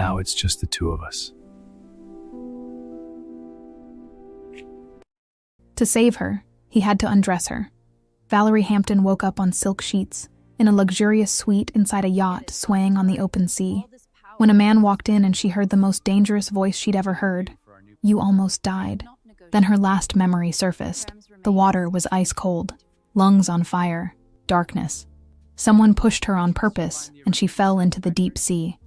Now it's just the two of us. To save her, he had to undress her. Valerie Hampton woke up on silk sheets, in a luxurious suite inside a yacht swaying on the open sea. When a man walked in and she heard the most dangerous voice she'd ever heard, "You almost died." Then her last memory surfaced. The water was ice cold, lungs on fire, darkness. Someone pushed her on purpose, and she fell into the deep sea.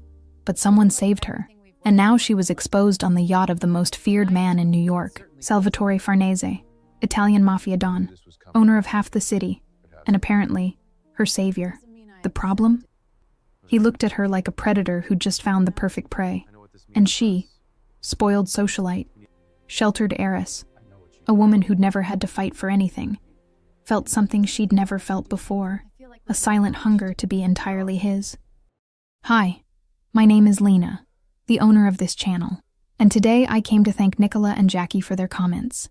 But someone saved her, and now she was exposed on the yacht of the most feared man in New York, Salvatore Farnese, Italian Mafia don, owner of half the city, and apparently, her savior. The problem? He looked at her like a predator who'd just found the perfect prey. And she, spoiled socialite, sheltered heiress, a woman who'd never had to fight for anything, felt something she'd never felt before, a silent hunger to be entirely his. Hi, my name is Lena, the owner of this channel, and today I came to thank Nicola and Jackie for their comments.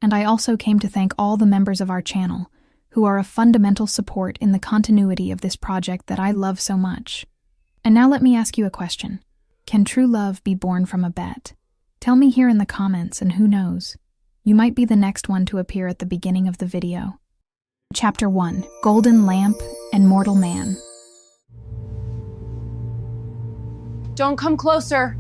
And I also came to thank all the members of our channel, who are a fundamental support in the continuity of this project that I love so much. And now let me ask you a question. Can true love be born from a bet? Tell me here in the comments, and who knows, you might be the next one to appear at the beginning of the video. Chapter 1, Golden Lamp and Mortal Man. Don't come closer.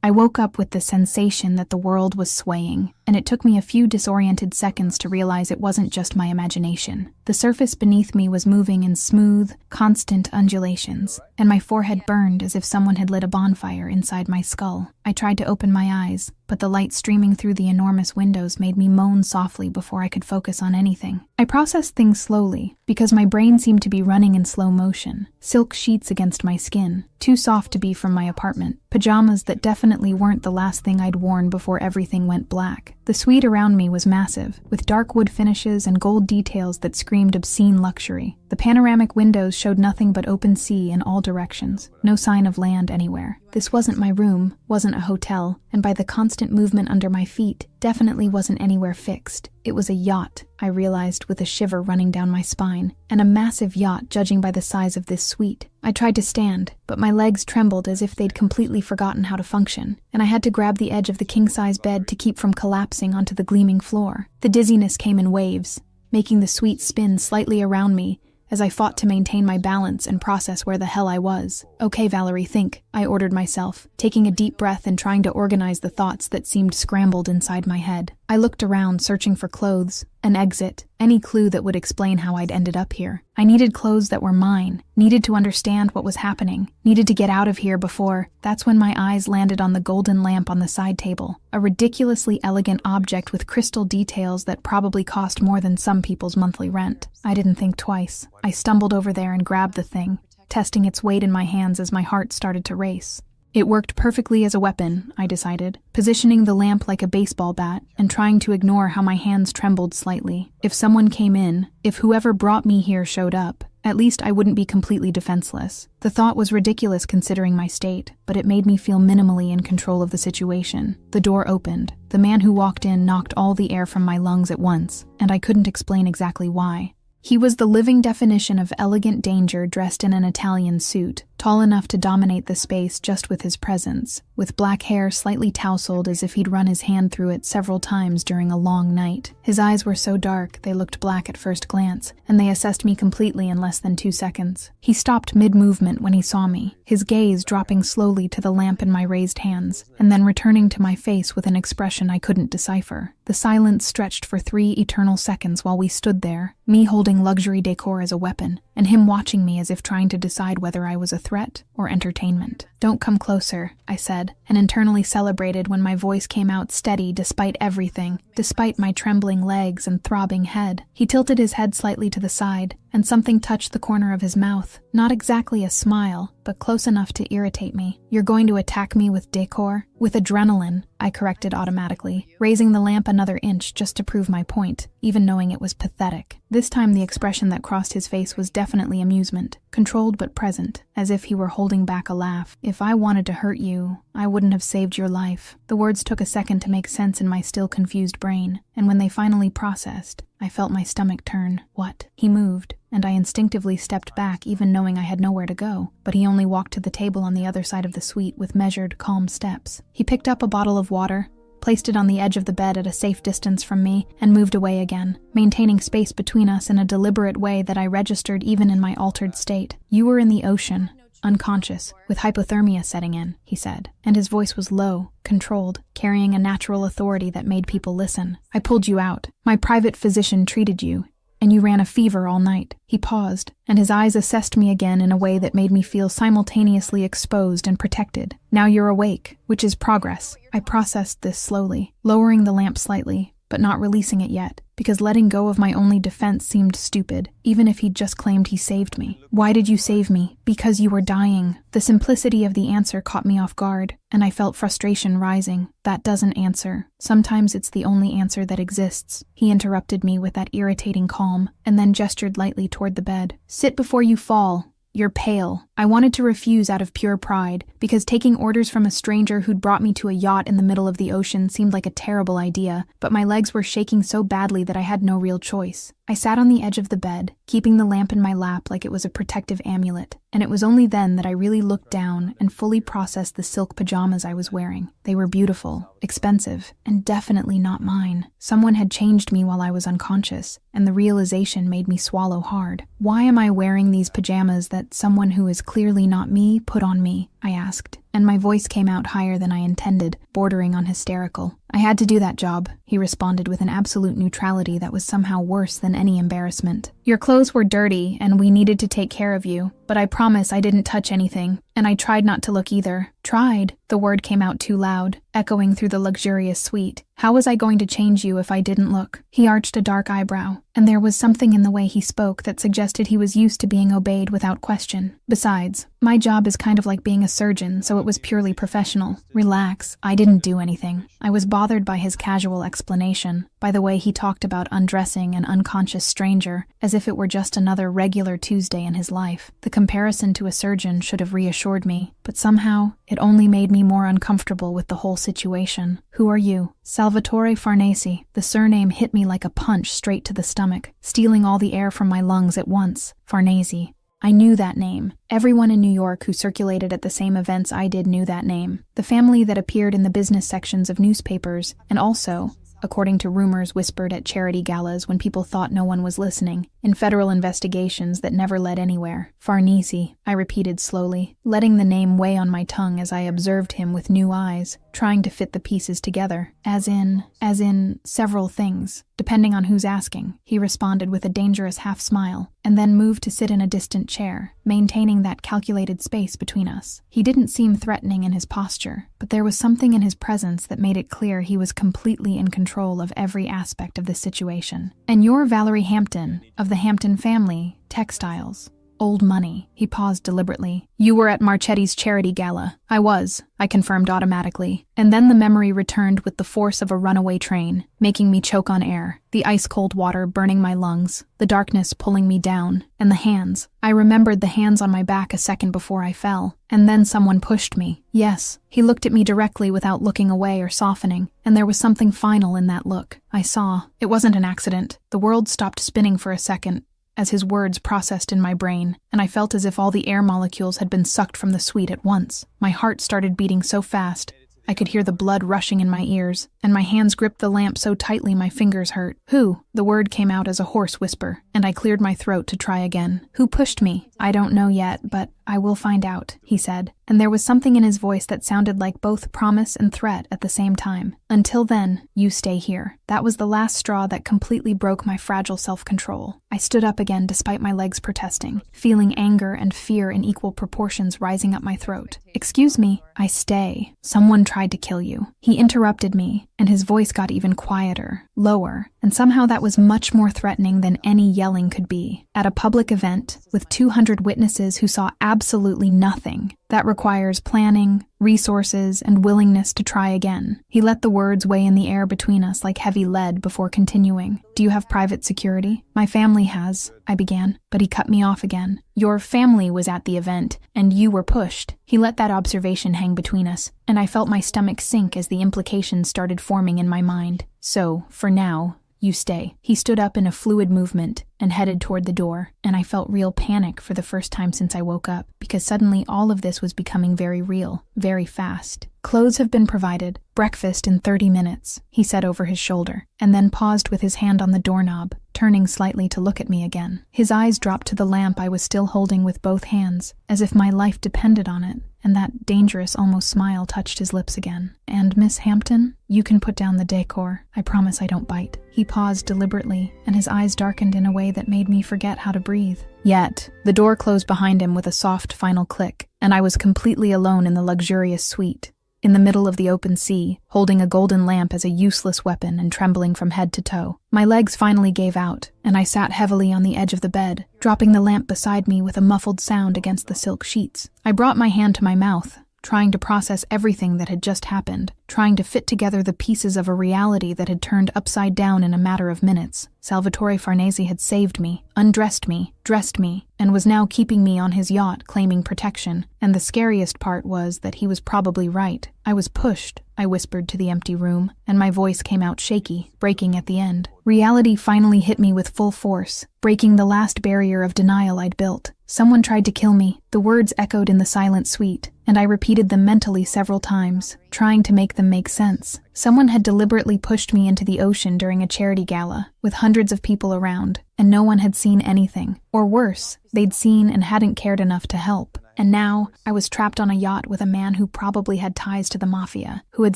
I woke up with the sensation that the world was swaying, and it took me a few disoriented seconds to realize it wasn't just my imagination. The surface beneath me was moving in smooth, constant undulations, and my forehead burned as if someone had lit a bonfire inside my skull. I tried to open my eyes, but the light streaming through the enormous windows made me moan softly before I could focus on anything. I processed things slowly, because my brain seemed to be running in slow motion. Silk sheets against my skin, too soft to be from my apartment. Pajamas that definitely weren't the last thing I'd worn before everything went black. The suite around me was massive, with dark wood finishes and gold details that screamed obscene luxury. The panoramic windows showed nothing but open sea in all directions, no sign of land anywhere. This wasn't my room, wasn't a hotel, and by the constant movement under my feet, definitely wasn't anywhere fixed. It was a yacht, I realized with a shiver running down my spine, and a massive yacht judging by the size of this suite. I tried to stand, but my legs trembled as if they'd completely forgotten how to function, and I had to grab the edge of the king-size bed to keep from collapsing onto the gleaming floor. The dizziness came in waves, making the suite spin slightly around me as I fought to maintain my balance and process where the hell I was. "Okay, Valerie, think," I ordered myself, taking a deep breath and trying to organize the thoughts that seemed scrambled inside my head. I looked around, searching for clothes, an exit, any clue that would explain how I'd ended up here. I needed clothes that were mine, needed to understand what was happening, needed to get out of here before. That's when my eyes landed on the golden lamp on the side table, a ridiculously elegant object with crystal details that probably cost more than some people's monthly rent. I didn't think twice. I stumbled over there and grabbed the thing, testing its weight in my hands as my heart started to race. It worked perfectly as a weapon, I decided, positioning the lamp like a baseball bat and trying to ignore how my hands trembled slightly. If someone came in, if whoever brought me here showed up, at least I wouldn't be completely defenseless. The thought was ridiculous considering my state, but it made me feel minimally in control of the situation. The door opened. The man who walked in knocked all the air from my lungs at once, and I couldn't explain exactly why. He was the living definition of elegant danger dressed in an Italian suit, tall enough to dominate the space just with his presence, with black hair slightly tousled as if he'd run his hand through it several times during a long night. His eyes were so dark they looked black at first glance, and they assessed me completely in less than 2 seconds. He stopped mid-movement when he saw me, his gaze dropping slowly to the lamp in my raised hands, and then returning to my face with an expression I couldn't decipher. The silence stretched for 3 eternal seconds while we stood there, me holding luxury decor as a weapon, and him watching me as if trying to decide whether I was a threat or entertainment. "Don't come closer," I said, and internally celebrated when my voice came out steady despite everything, despite my trembling legs and throbbing head. He tilted his head slightly to the side, and something touched the corner of his mouth. Not exactly a smile, but close enough to irritate me. "You're going to attack me with decor?" "With adrenaline," I corrected automatically, raising the lamp another inch just to prove my point, even knowing it was pathetic. This time the expression that crossed his face was definitely amusement, controlled but present, as if he were holding back a laugh. "If I wanted to hurt you, I wouldn't have saved your life." The words took a second to make sense in my still confused brain, and when they finally processed, I felt my stomach turn. What? He moved, and I instinctively stepped back, even knowing I had nowhere to go, but he only walked to the table on the other side of the suite with measured, calm steps. He picked up a bottle of water, placed it on the edge of the bed at a safe distance from me, and moved away again, maintaining space between us in a deliberate way that I registered even in my altered state. "You were in the ocean, unconscious, with hypothermia setting in," he said, and his voice was low, controlled, carrying a natural authority that made people listen. "I pulled you out. My private physician treated you, and you ran a fever all night." He paused, and his eyes assessed me again in a way that made me feel simultaneously exposed and protected. "Now you're awake, which is progress." I processed this slowly, lowering the lamp slightly, but not releasing it yet, because letting go of my only defense seemed stupid, even if he'd just claimed he saved me. "Why did you save me?" "Because you were dying." The simplicity of the answer caught me off guard, and I felt frustration rising. "That doesn't answer. Sometimes it's the only answer that exists." He interrupted me with that irritating calm, and then gestured lightly toward the bed. "Sit before you fall. You're pale." I wanted to refuse out of pure pride, because taking orders from a stranger who'd brought me to a yacht in the middle of the ocean seemed like a terrible idea, but my legs were shaking so badly that I had no real choice. I sat on the edge of the bed, keeping the lamp in my lap like it was a protective amulet, and it was only then that I really looked down and fully processed the silk pajamas I was wearing. They were beautiful, expensive, and definitely not mine. Someone had changed me while I was unconscious, and the realization made me swallow hard. "Why am I wearing these pajamas that someone who is clearly not me put on me?" I asked, and my voice came out higher than I intended, bordering on hysterical. "I had to do that job," he responded with an absolute neutrality that was somehow worse than any embarrassment. "Your clothes were dirty, and we needed to take care of you, but I promise I didn't touch anything, and I tried not to look either." "Tried?" The word came out too loud, echoing through the luxurious suite. "How was I going to change you if I didn't look?" He arched a dark eyebrow, and there was something in the way he spoke that suggested he was used to being obeyed without question. "Besides, my job is kind of like being a surgeon, so it was purely professional." "Relax, I didn't do anything." I was bothered by his casual explanation, by the way he talked about undressing an unconscious stranger, as if it were just another regular Tuesday in his life. The comparison to a surgeon should have reassured me, but somehow it only made me more uncomfortable with the whole situation. "Who are you?" "Salvatore Farnese." The surname hit me like a punch straight to the stomach, stealing all the air from my lungs at once. Farnese. I knew that name. Everyone in New York who circulated at the same events I did knew that name. The family that appeared in the business sections of newspapers, and also, according to rumors whispered at charity galas when people thought no one was listening, in federal investigations that never led anywhere. "Farnese," I repeated slowly, letting the name weigh on my tongue as I observed him with new eyes, trying to fit the pieces together. As in several things, depending on who's asking," he responded with a dangerous half-smile, and then moved to sit in a distant chair, maintaining that calculated space between us. He didn't seem threatening in his posture, but there was something in his presence that made it clear he was completely in control of every aspect of the situation. "And you're Valerie Hampton, of the Hampton family, textiles. Old money." He paused deliberately. "You were at Marchetti's charity gala." "I was," I confirmed automatically. And then the memory returned with the force of a runaway train, making me choke on air, the ice-cold water burning my lungs, the darkness pulling me down, and the hands. I remembered the hands on my back a second before I fell, and then someone pushed me. Yes, he looked at me directly without looking away or softening, and there was something final in that look. I saw. It wasn't an accident. The world stopped spinning for a second, as his words processed in my brain, and I felt as if all the air molecules had been sucked from the suite at once. My heart started beating so fast, I could hear the blood rushing in my ears, and my hands gripped the lamp so tightly my fingers hurt. "Who?" The word came out as a hoarse whisper, and I cleared my throat to try again. "Who pushed me?" "I don't know yet, but I will find out," he said, and there was something in his voice that sounded like both promise and threat at the same time. "Until then, you stay here." That was the last straw that completely broke my fragile self-control. I stood up again despite my legs protesting, feeling anger and fear in equal proportions rising up my throat. "Excuse me." "I stay. Someone tried to kill you." He interrupted me, and his voice got even quieter, lower, and somehow that was much more threatening than any yelling could be. At a public event, with 200 witnesses who saw absolutely nothing, that requires planning, resources, and willingness to try again. He let the words weigh in the air between us like heavy lead before continuing. "Do you have private security?" "My family has," I began, but he cut me off again. "Your family was at the event, and you were pushed." He let that observation hang between us, and I felt my stomach sink as the implications started forming in my mind. "So, for now, You stay. He stood up in a fluid movement and headed toward the door, and I felt real panic for the first time since I woke up, because suddenly all of this was becoming very real, very fast. Clothes have been provided. Breakfast in 30 minutes, he said over his shoulder, and then paused with his hand on the doorknob, turning slightly to look at me again. His eyes dropped to the lamp I was still holding with both hands, as if my life depended on it, and that dangerous almost smile touched his lips again. "And Miss Hampton, you can put down the decor. I promise I don't bite." He paused deliberately, and his eyes darkened in a way that made me forget how to breathe. Yet, the door closed behind him with a soft final click, and I was completely alone in the luxurious suite, in the middle of the open sea, holding a golden lamp as a useless weapon and trembling from head to toe. My legs finally gave out, and I sat heavily on the edge of the bed, dropping the lamp beside me with a muffled sound against the silk sheets. I brought my hand to my mouth, trying to process everything that had just happened, trying to fit together the pieces of a reality that had turned upside down in a matter of minutes. Salvatore Farnese had saved me, undressed me, dressed me, and was now keeping me on his yacht claiming protection. And the scariest part was that he was probably right. I was pushed, I whispered to the empty room, and my voice came out shaky, breaking at the end. Reality finally hit me with full force, breaking the last barrier of denial I'd built. Someone tried to kill me. The words echoed in the silent suite, and I repeated them mentally several times, trying to make them make sense. Someone had deliberately pushed me into the ocean during a charity gala, with hundreds of people around, and no one had seen anything. Or worse, they'd seen and hadn't cared enough to help. And now, I was trapped on a yacht with a man who probably had ties to the Mafia, who had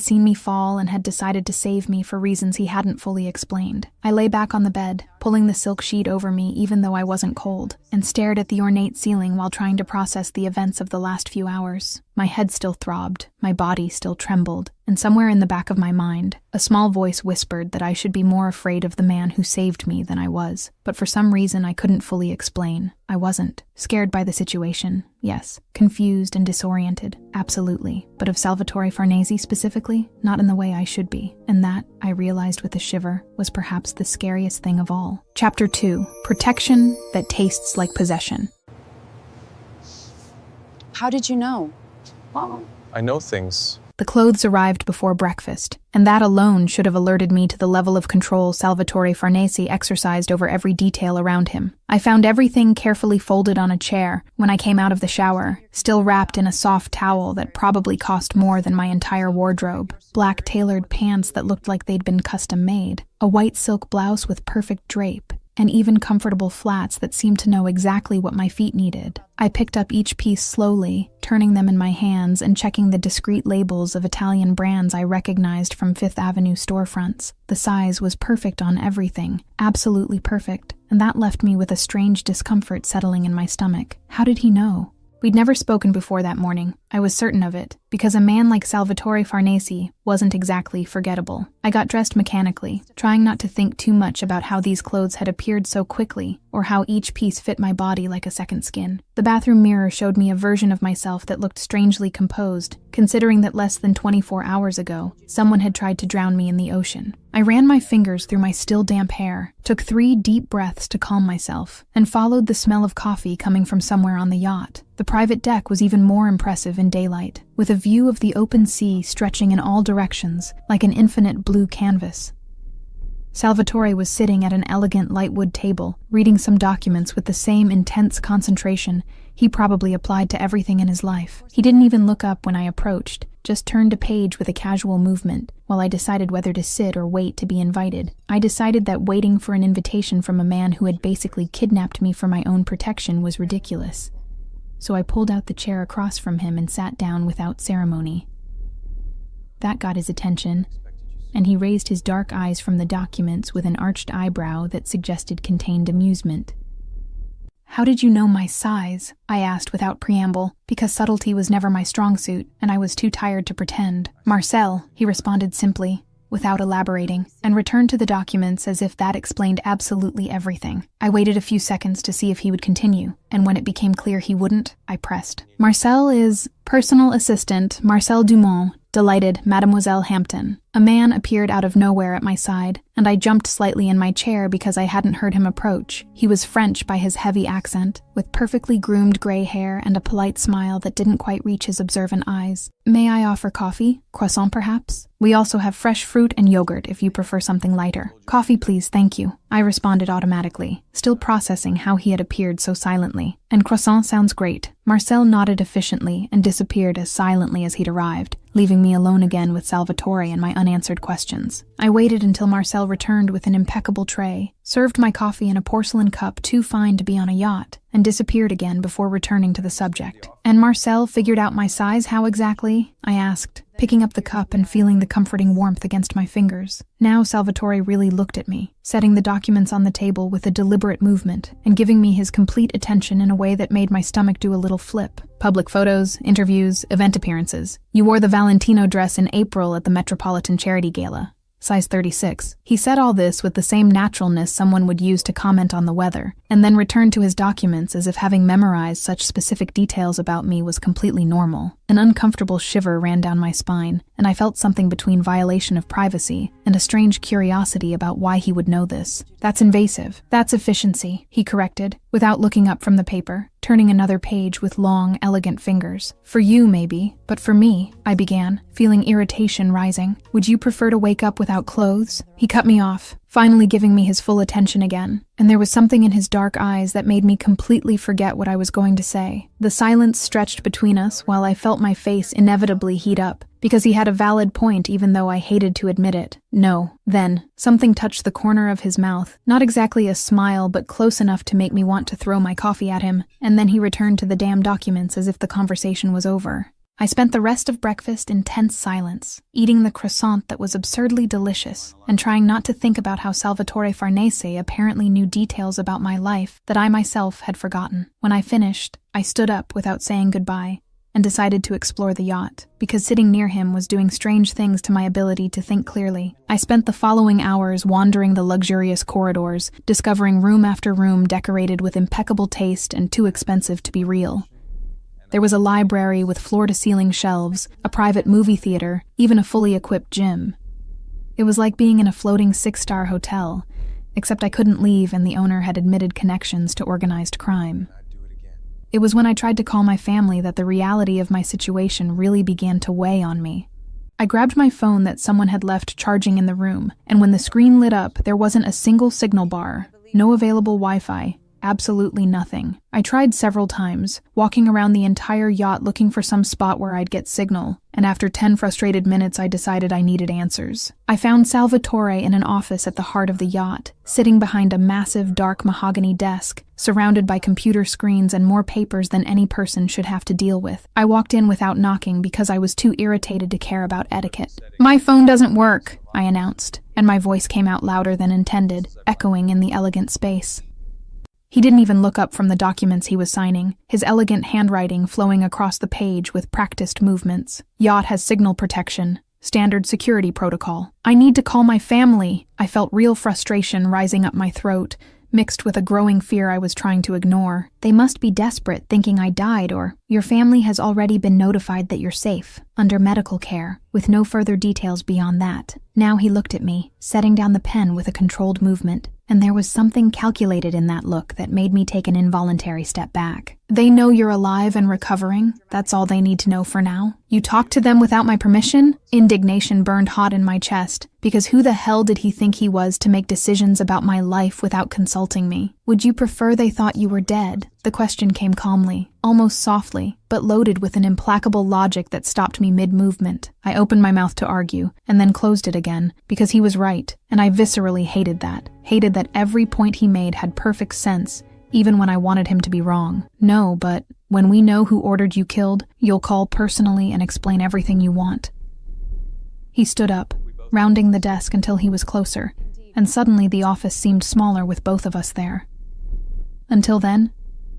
seen me fall and had decided to save me for reasons he hadn't fully explained. I lay back on the bed, pulling the silk sheet over me even though I wasn't cold, and stared at the ornate ceiling while trying to process the events of the last few hours. My head still throbbed, my body still trembled, and somewhere in the back of my mind, a small voice whispered that I should be more afraid of the man who saved me than I was. But for some reason I couldn't fully explain. I wasn't. Scared by the situation, yes. Confused and disoriented, absolutely. But of Salvatore Farnese specifically, not in the way I should be. And that, I realized with a shiver, was perhaps the scariest thing of all. Chapter 2. Protection that tastes like possession. How did you know? I know things. The clothes arrived before breakfast, and that alone should have alerted me to the level of control Salvatore Farnese exercised over every detail around him. I found everything carefully folded on a chair when I came out of the shower, still wrapped in a soft towel that probably cost more than my entire wardrobe, black tailored pants that looked like they'd been custom made, a white silk blouse with perfect drape, and even comfortable flats that seemed to know exactly what my feet needed. I picked up each piece slowly, turning them in my hands and checking the discreet labels of Italian brands I recognized from Fifth Avenue storefronts. The size was perfect on everything, absolutely perfect, and that left me with a strange discomfort settling in my stomach. How did he know? We'd never spoken before that morning. I was certain of it, because a man like Salvatore Farnese wasn't exactly forgettable. I got dressed mechanically, trying not to think too much about how these clothes had appeared so quickly, or how each piece fit my body like a second skin. The bathroom mirror showed me a version of myself that looked strangely composed, considering that less than 24 hours ago, someone had tried to drown me in the ocean. I ran my fingers through my still damp hair, took 3 deep breaths to calm myself, and followed the smell of coffee coming from somewhere on the yacht. The private deck was even more impressive in daylight, with a view of the open sea stretching in all directions like an infinite blue canvas. Salvatore was sitting at an elegant lightwood table, reading some documents with the same intense concentration he probably applied to everything in his life. He didn't even look up when I approached, just turned a page with a casual movement, while I decided whether to sit or wait to be invited. I decided that waiting for an invitation from a man who had basically kidnapped me for my own protection was ridiculous. So I pulled out the chair across from him and sat down without ceremony. That got his attention, and he raised his dark eyes from the documents with an arched eyebrow that suggested contained amusement. "How did you know my size?" I asked without preamble, because subtlety was never my strong suit, and I was too tired to pretend. "Marcel," he responded simply, without elaborating, and returned to the documents as if that explained absolutely everything. I waited a few seconds to see if he would continue, and when it became clear he wouldn't, I pressed. Marcel is personal assistant Marcel Dumont, delighted Mademoiselle Hampton. A man appeared out of nowhere at my side, and I jumped slightly in my chair because I hadn't heard him approach. He was French by his heavy accent, with perfectly groomed gray hair and a polite smile that didn't quite reach his observant eyes. May I offer coffee? Croissant, perhaps? We also have fresh fruit and yogurt if you prefer something lighter. Coffee, please, thank you. I responded automatically, still processing how he had appeared so silently. And croissant sounds great. Marcel nodded efficiently and disappeared as silently as he'd arrived, leaving me alone again with Salvatore and my unanswered questions. I waited until Marcel returned with an impeccable tray, served my coffee in a porcelain cup too fine to be on a yacht, and disappeared again before returning to the subject. And Marcel figured out my size how exactly? I asked, picking up the cup and feeling the comforting warmth against my fingers. Now Salvatore really looked at me, setting the documents on the table with a deliberate movement and giving me his complete attention in a way that made my stomach do a little flip. Public photos, interviews, event appearances. You wore the Valentino dress in April at the Metropolitan Charity Gala. Size 36. He said all this with the same naturalness someone would use to comment on the weather, and then returned to his documents as if having memorized such specific details about me was completely normal. An uncomfortable shiver ran down my spine, and I felt something between violation of privacy and a strange curiosity about why he would know this. That's invasive. That's efficiency, he corrected, without looking up from the paper, turning another page with long, elegant fingers. For you, maybe, but for me, I began, feeling irritation rising. Would you prefer to wake up without clothes? He cut me off, finally giving me his full attention again, and there was something in his dark eyes that made me completely forget what I was going to say. The silence stretched between us while I felt my face inevitably heat up, because he had a valid point even though I hated to admit it. No. Then, something touched the corner of his mouth, not exactly a smile but close enough to make me want to throw my coffee at him, and then he returned to the damn documents as if the conversation was over. I spent the rest of breakfast in tense silence, eating the croissant that was absurdly delicious, and trying not to think about how Salvatore Farnese apparently knew details about my life that I myself had forgotten. When I finished, I stood up without saying goodbye, and decided to explore the yacht, because sitting near him was doing strange things to my ability to think clearly. I spent the following hours wandering the luxurious corridors, discovering room after room decorated with impeccable taste and too expensive to be real. There was a library with floor-to-ceiling shelves, a private movie theater, even a fully equipped gym. It was like being in a floating 6-star hotel, except I couldn't leave and the owner had admitted connections to organized crime. It was when I tried to call my family that the reality of my situation really began to weigh on me. I grabbed my phone that someone had left charging in the room, and when the screen lit up, there wasn't a single signal bar, no available Wi-Fi, absolutely nothing. I tried several times, walking around the entire yacht looking for some spot where I'd get signal, and after 10 frustrated minutes I decided I needed answers. I found Salvatore in an office at the heart of the yacht, sitting behind a massive dark mahogany desk, surrounded by computer screens and more papers than any person should have to deal with. I walked in without knocking because I was too irritated to care about etiquette. "My phone doesn't work," I announced, and my voice came out louder than intended, echoing in the elegant space. He didn't even look up from the documents he was signing, his elegant handwriting flowing across the page with practiced movements. "Yacht has signal protection. Standard security protocol. I need to call my family." I felt real frustration rising up my throat, mixed with a growing fear I was trying to ignore. "They must be desperate, thinking I died, or your family has already been notified that you're safe, under medical care, with no further details beyond that." Now he looked at me, setting down the pen with a controlled movement, and there was something calculated in that look that made me take an involuntary step back. "They know you're alive and recovering. That's all they need to know for now. You talked to them without my permission?" Indignation burned hot in my chest, because who the hell did he think he was to make decisions about my life without consulting me? "Would you prefer they thought you were dead?" The question came calmly, almost softly, but loaded with an implacable logic that stopped me mid-movement. I opened my mouth to argue, and then closed it again, because he was right, and I viscerally hated that. Hated that every point he made had perfect sense, even when I wanted him to be wrong. "No, but when we know who ordered you killed, you'll call personally and explain everything you want." He stood up, rounding the desk until he was closer, and suddenly the office seemed smaller with both of us there. Until then,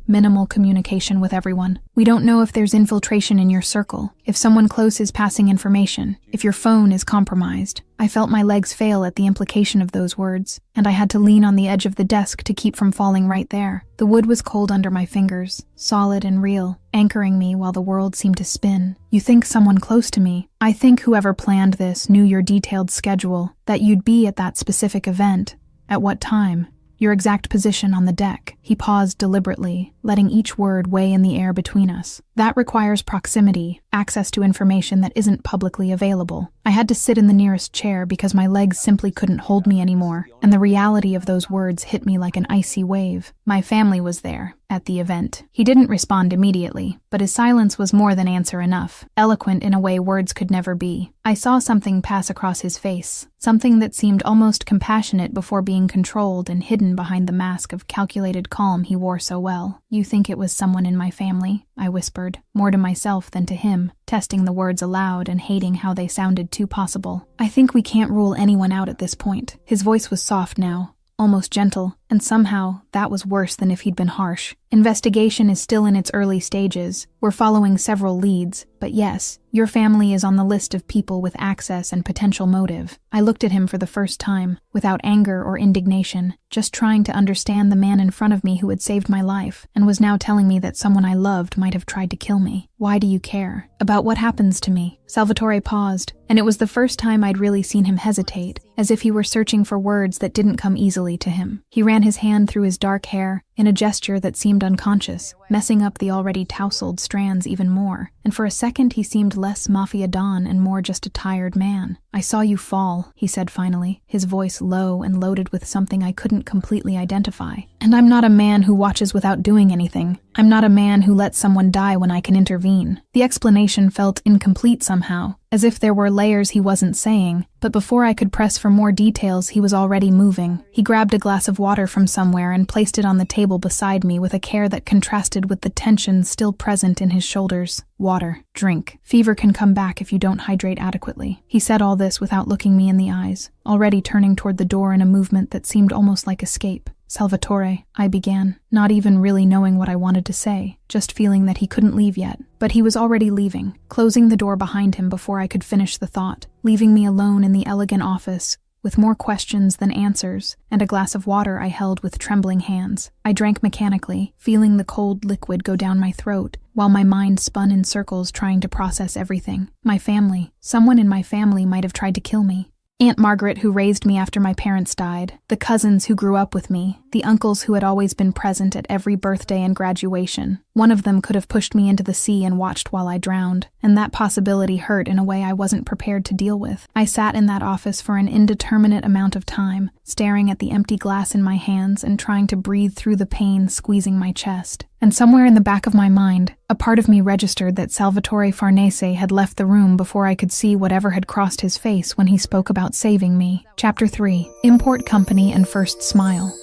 minimal communication with everyone. We don't know if there's infiltration in your circle, if someone close is passing information, if your phone is compromised. I felt my legs fail at the implication of those words, and I had to lean on the edge of the desk to keep from falling right there. The wood was cold under my fingers, solid and real, anchoring me while the world seemed to spin. You think someone close to me. I think whoever planned this knew your detailed schedule, that you'd be at that specific event. At what time? Your exact position on the deck. He paused deliberately, letting each word weigh in the air between us. That requires proximity, access to information that isn't publicly available. I had to sit in the nearest chair because my legs simply couldn't hold me anymore, and the reality of those words hit me like an icy wave. My family was there, at the event. He didn't respond immediately, but his silence was more than answer enough, eloquent in a way words could never be. I saw something pass across his face, something that seemed almost compassionate before being controlled and hidden behind the mask of calculated calm he wore so well. You think it was someone in my family? I whispered, more to myself than to him, testing the words aloud and hating how they sounded too possible. I think we can't rule anyone out at this point. His voice was soft now, almost gentle, and somehow that was worse than if he'd been harsh. Investigation is still in its early stages. We're following several leads, but yes, your family is on the list of people with access and potential motive. I looked at him for the first time, without anger or indignation, just trying to understand the man in front of me who had saved my life, and was now telling me that someone I loved might have tried to kill me. Why do you care? About what happens to me? Salvatore paused, and it was the first time I'd really seen him hesitate, as if he were searching for words that didn't come easily to him. He ran his hand through his dark hair, in a gesture that seemed unconscious, messing up the already tousled strands even more, and for a second he seemed less Mafia Don and more just a tired man. I saw you fall, he said finally, his voice low and loaded with something I couldn't completely identify. And I'm not a man who watches without doing anything. I'm not a man who lets someone die when I can intervene. The explanation felt incomplete somehow, as if there were layers he wasn't saying, but before I could press for more details, he was already moving. He grabbed a glass of water from somewhere and placed it on the table beside me with a care that contrasted with the tension still present in his shoulders. Water. Drink. Fever can come back if you don't hydrate adequately. He said all this without looking me in the eyes, already turning toward the door in a movement that seemed almost like escape. Salvatore, I began, not even really knowing what I wanted to say, just feeling that he couldn't leave yet. But he was already leaving, closing the door behind him before I could finish the thought, leaving me alone in the elegant office, with more questions than answers, and a glass of water I held with trembling hands. I drank mechanically, feeling the cold liquid go down my throat, while my mind spun in circles trying to process everything. My family. Someone in my family might have tried to kill me. Aunt Margaret, who raised me after my parents died, the cousins who grew up with me, the uncles who had always been present at every birthday and graduation. One of them could have pushed me into the sea and watched while I drowned, and that possibility hurt in a way I wasn't prepared to deal with. I sat in that office for an indeterminate amount of time, staring at the empty glass in my hands and trying to breathe through the pain squeezing my chest. And somewhere in the back of my mind, a part of me registered that Salvatore Farnese had left the room before I could see whatever had crossed his face when he spoke about saving me. Chapter 3. Import Company and First Smile.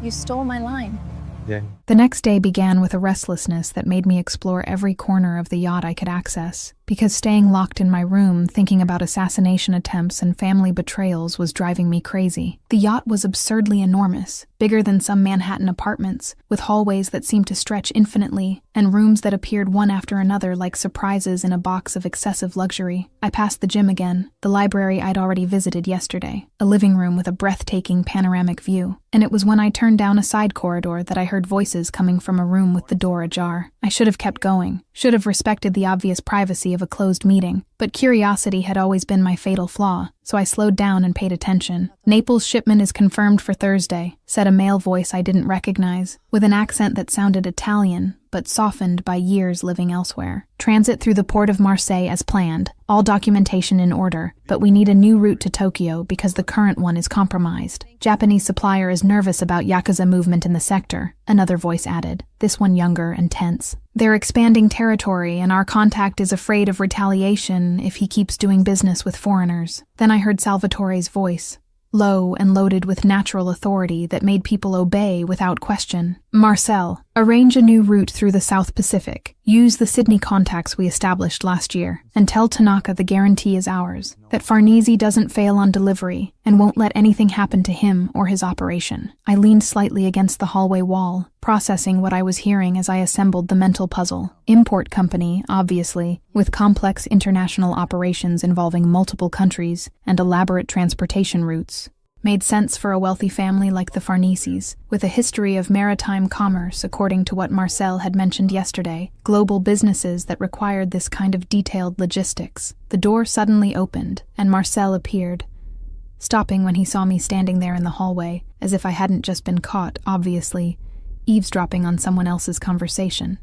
You stole my line. Yeah. The next day began with a restlessness that made me explore every corner of the yacht I could access, because staying locked in my room thinking about assassination attempts and family betrayals was driving me crazy. The yacht was absurdly enormous, bigger than some Manhattan apartments, with hallways that seemed to stretch infinitely, and rooms that appeared one after another like surprises in a box of excessive luxury. I passed the gym again, the library I'd already visited yesterday, a living room with a breathtaking panoramic view, and it was when I turned down a side corridor that I heard voices coming from a room with the door ajar. I should have kept going, should have respected the obvious privacy of a closed meeting, but curiosity had always been my fatal flaw, so I slowed down and paid attention. Naples' shipment is confirmed for Thursday, said a male voice I didn't recognize, with an accent that sounded Italian, but softened by years living elsewhere. Transit through the port of Marseille as planned, all documentation in order, but we need a new route to Tokyo because the current one is compromised. Japanese supplier is nervous about Yakuza movement in the sector, another voice added, this one younger and tense. They're expanding territory and our contact is afraid of retaliation if he keeps doing business with foreigners. Then I heard Salvatore's voice. low and loaded with natural authority that made people obey without question. Marcel, arrange a new route through the South Pacific. Use the Sydney contacts we established last year, and tell Tanaka the guarantee is ours, that Farnese doesn't fail on delivery and won't let anything happen to him or his operation. I leaned slightly against the hallway wall, processing what I was hearing as I assembled the mental puzzle. Import company, obviously, with complex international operations involving multiple countries and elaborate transportation routes. Made sense for a wealthy family like the Farneses, with a history of maritime commerce according to what Marcel had mentioned yesterday, global businesses that required this kind of detailed logistics. The door suddenly opened, and Marcel appeared, stopping when he saw me standing there in the hallway, as if I hadn't just been caught, obviously, eavesdropping on someone else's conversation.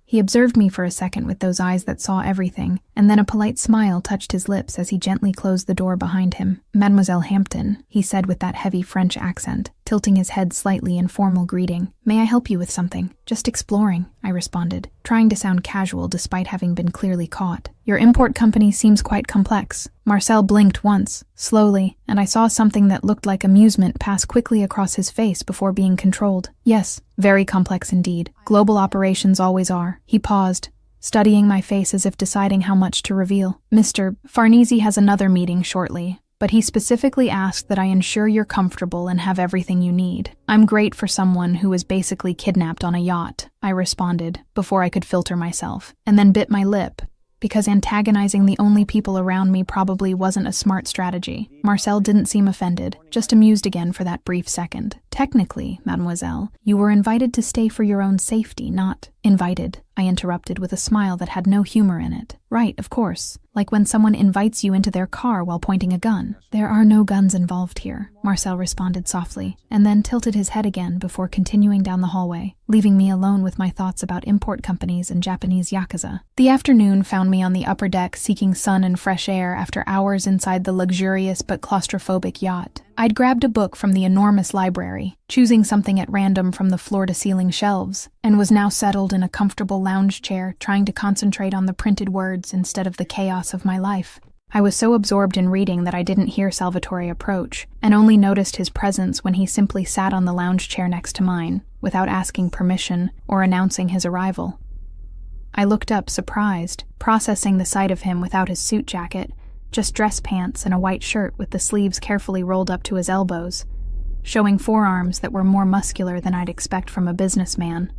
He observed me for a second with those eyes that saw everything, and then a polite smile touched his lips as he gently closed the door behind him. "Mademoiselle Hampton," he said with that heavy French accent, tilting his head slightly in formal greeting. "May I help you with something?" "Just exploring," I responded, trying to sound casual despite having been clearly caught. "Your import company seems quite complex." Marcel blinked once, slowly, and I saw something that looked like amusement pass quickly across his face before being controlled. "Yes, very complex indeed. Global operations always are." He paused, studying my face as if deciding how much to reveal. "Mr. Farnese has another meeting shortly, but he specifically asked that I ensure you're comfortable and have everything you need. I'm great for someone who was basically kidnapped on a yacht," I responded, before I could filter myself, and then bit my lip, because antagonizing the only people around me probably wasn't a smart strategy. Marcel didn't seem offended, just amused again for that brief second. "Technically, mademoiselle, you were invited to stay for your own safety, not—" "Invited," I interrupted with a smile that had no humor in it. "Right, of course. Like when someone invites you into their car while pointing a gun." "There are no guns involved here," Marcel responded softly, and then tilted his head again before continuing down the hallway, leaving me alone with my thoughts about import companies and Japanese yakuza. The afternoon found me on the upper deck seeking sun and fresh air after hours inside the luxurious but claustrophobic yacht. I'd grabbed a book from the enormous library, choosing something at random from the floor-to-ceiling shelves, and was now settled in a comfortable lounge chair trying to concentrate on the printed words instead of the chaos of my life. I was so absorbed in reading that I didn't hear Salvatore approach, and only noticed his presence when he simply sat on the lounge chair next to mine, without asking permission or announcing his arrival. I looked up surprised, processing the sight of him without his suit jacket, just dress pants and a white shirt with the sleeves carefully rolled up to his elbows, showing forearms that were more muscular than I'd expect from a businessman.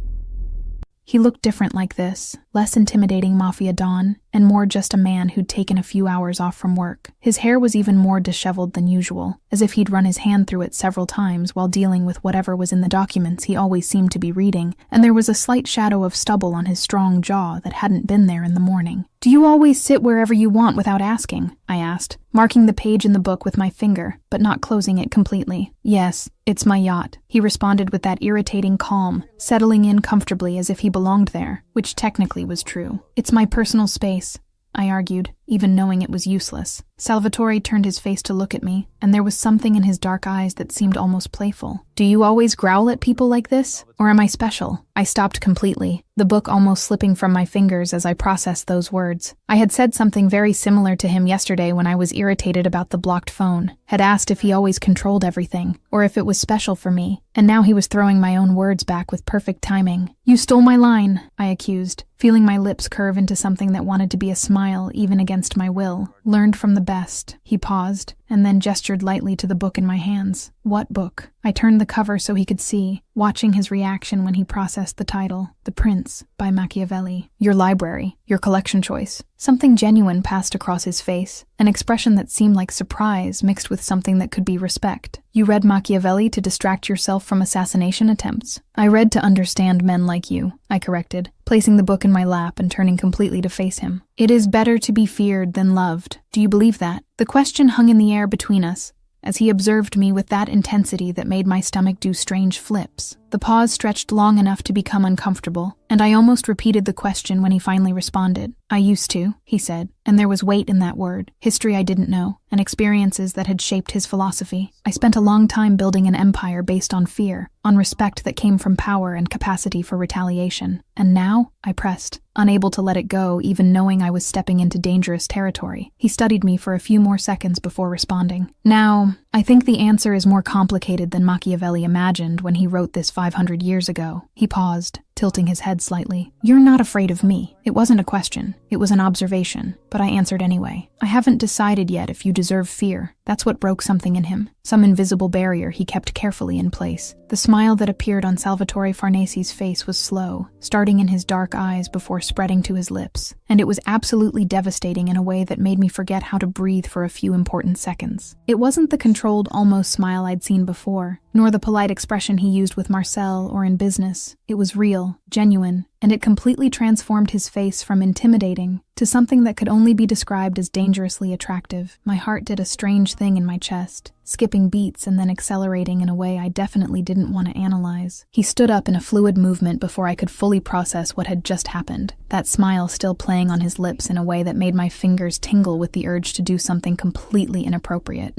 He looked different like this, less intimidating Mafia Don, and more just a man who'd taken a few hours off from work. His hair was even more disheveled than usual, as if he'd run his hand through it several times while dealing with whatever was in the documents he always seemed to be reading, and there was a slight shadow of stubble on his strong jaw that hadn't been there in the morning. "Do you always sit wherever you want without asking?" I asked, marking the page in the book with my finger, but not closing it completely. "Yes, it's my yacht," he responded with that irritating calm, settling in comfortably as if he belonged there, which technically was true. "It's my personal space," I argued, even knowing it was useless. Salvatore turned his face to look at me, and there was something in his dark eyes that seemed almost playful. "Do you always growl at people like this? Or am I special?" I stopped completely, the book almost slipping from my fingers as I processed those words. I had said something very similar to him yesterday when I was irritated about the blocked phone, had asked if he always controlled everything, or if it was special for me, and now he was throwing my own words back with perfect timing. "You stole my line," I accused, feeling my lips curve into something that wanted to be a smile even against my will. "Learned from the best." He paused, and then gestured lightly to the book in my hands. "What book?" I turned the cover so he could see, watching his reaction when he processed the title, The Prince by Machiavelli. "Your library, your collection choice." Something genuine passed across his face, an expression that seemed like surprise mixed with something that could be respect. "You read Machiavelli to distract yourself from assassination attempts?" "I read to understand men like you," I corrected, placing the book in my lap and turning completely to face him. "It is better to be feared than loved. Do you believe that?" The question hung in the air between us, as he observed me with that intensity that made my stomach do strange flips. The pause stretched long enough to become uncomfortable, and I almost repeated the question when he finally responded. "I used to," he said, and there was weight in that word, history I didn't know, and experiences that had shaped his philosophy. "I spent a long time building an empire based on fear, on respect that came from power and capacity for retaliation. And now?" I pressed, unable to let it go even knowing I was stepping into dangerous territory. He studied me for a few more seconds before responding. "Now, I think the answer is more complicated than Machiavelli imagined when he wrote this 500 years ago. He paused, tilting his head slightly. You're not afraid of me. It wasn't a question. It was an observation. But I answered anyway. I haven't decided yet if you deserve fear. That's what broke something in him. Some invisible barrier he kept carefully in place. The smile that appeared on Salvatore Farnese's face was slow, starting in his dark eyes before spreading to his lips. And it was absolutely devastating in a way that made me forget how to breathe for a few important seconds. It wasn't the controlled, almost smile I'd seen before, nor the polite expression he used with Marcel or in business. It was real, genuine, and it completely transformed his face from intimidating to something that could only be described as dangerously attractive. My heart did a strange thing in my chest, skipping beats and then accelerating in a way I definitely didn't want to analyze. He stood up in a fluid movement before I could fully process what had just happened, that smile still playing on his lips in a way that made my fingers tingle with the urge to do something completely inappropriate.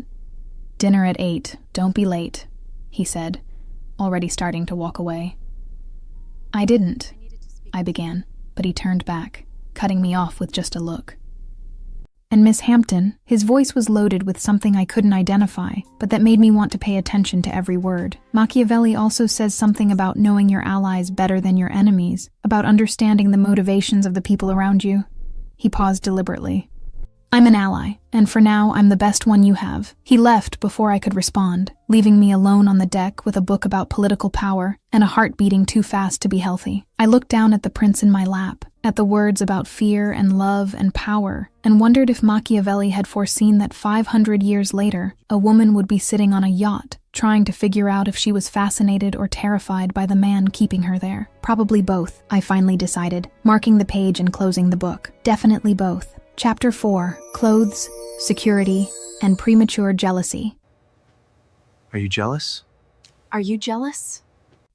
"Dinner at 8. Don't be late," he said, already starting to walk away. "I didn't," I began, but he turned back, cutting me off with just a look. "And Miss Hampton," his voice was loaded with something I couldn't identify, but that made me want to pay attention to every word. "Machiavelli also says something about knowing your allies better than your enemies, about understanding the motivations of the people around you." He paused deliberately. "I'm an ally, and for now, I'm the best one you have." He left before I could respond, leaving me alone on the deck with a book about political power and a heart beating too fast to be healthy. I looked down at the prints in my lap, at the words about fear and love and power, and wondered if Machiavelli had foreseen that 500 years later, a woman would be sitting on a yacht, trying to figure out if she was fascinated or terrified by the man keeping her there. Probably both, I finally decided, marking the page and closing the book. Definitely both. Chapter 4, Clothes, Security, and Premature Jealousy. Are you jealous? Are you jealous?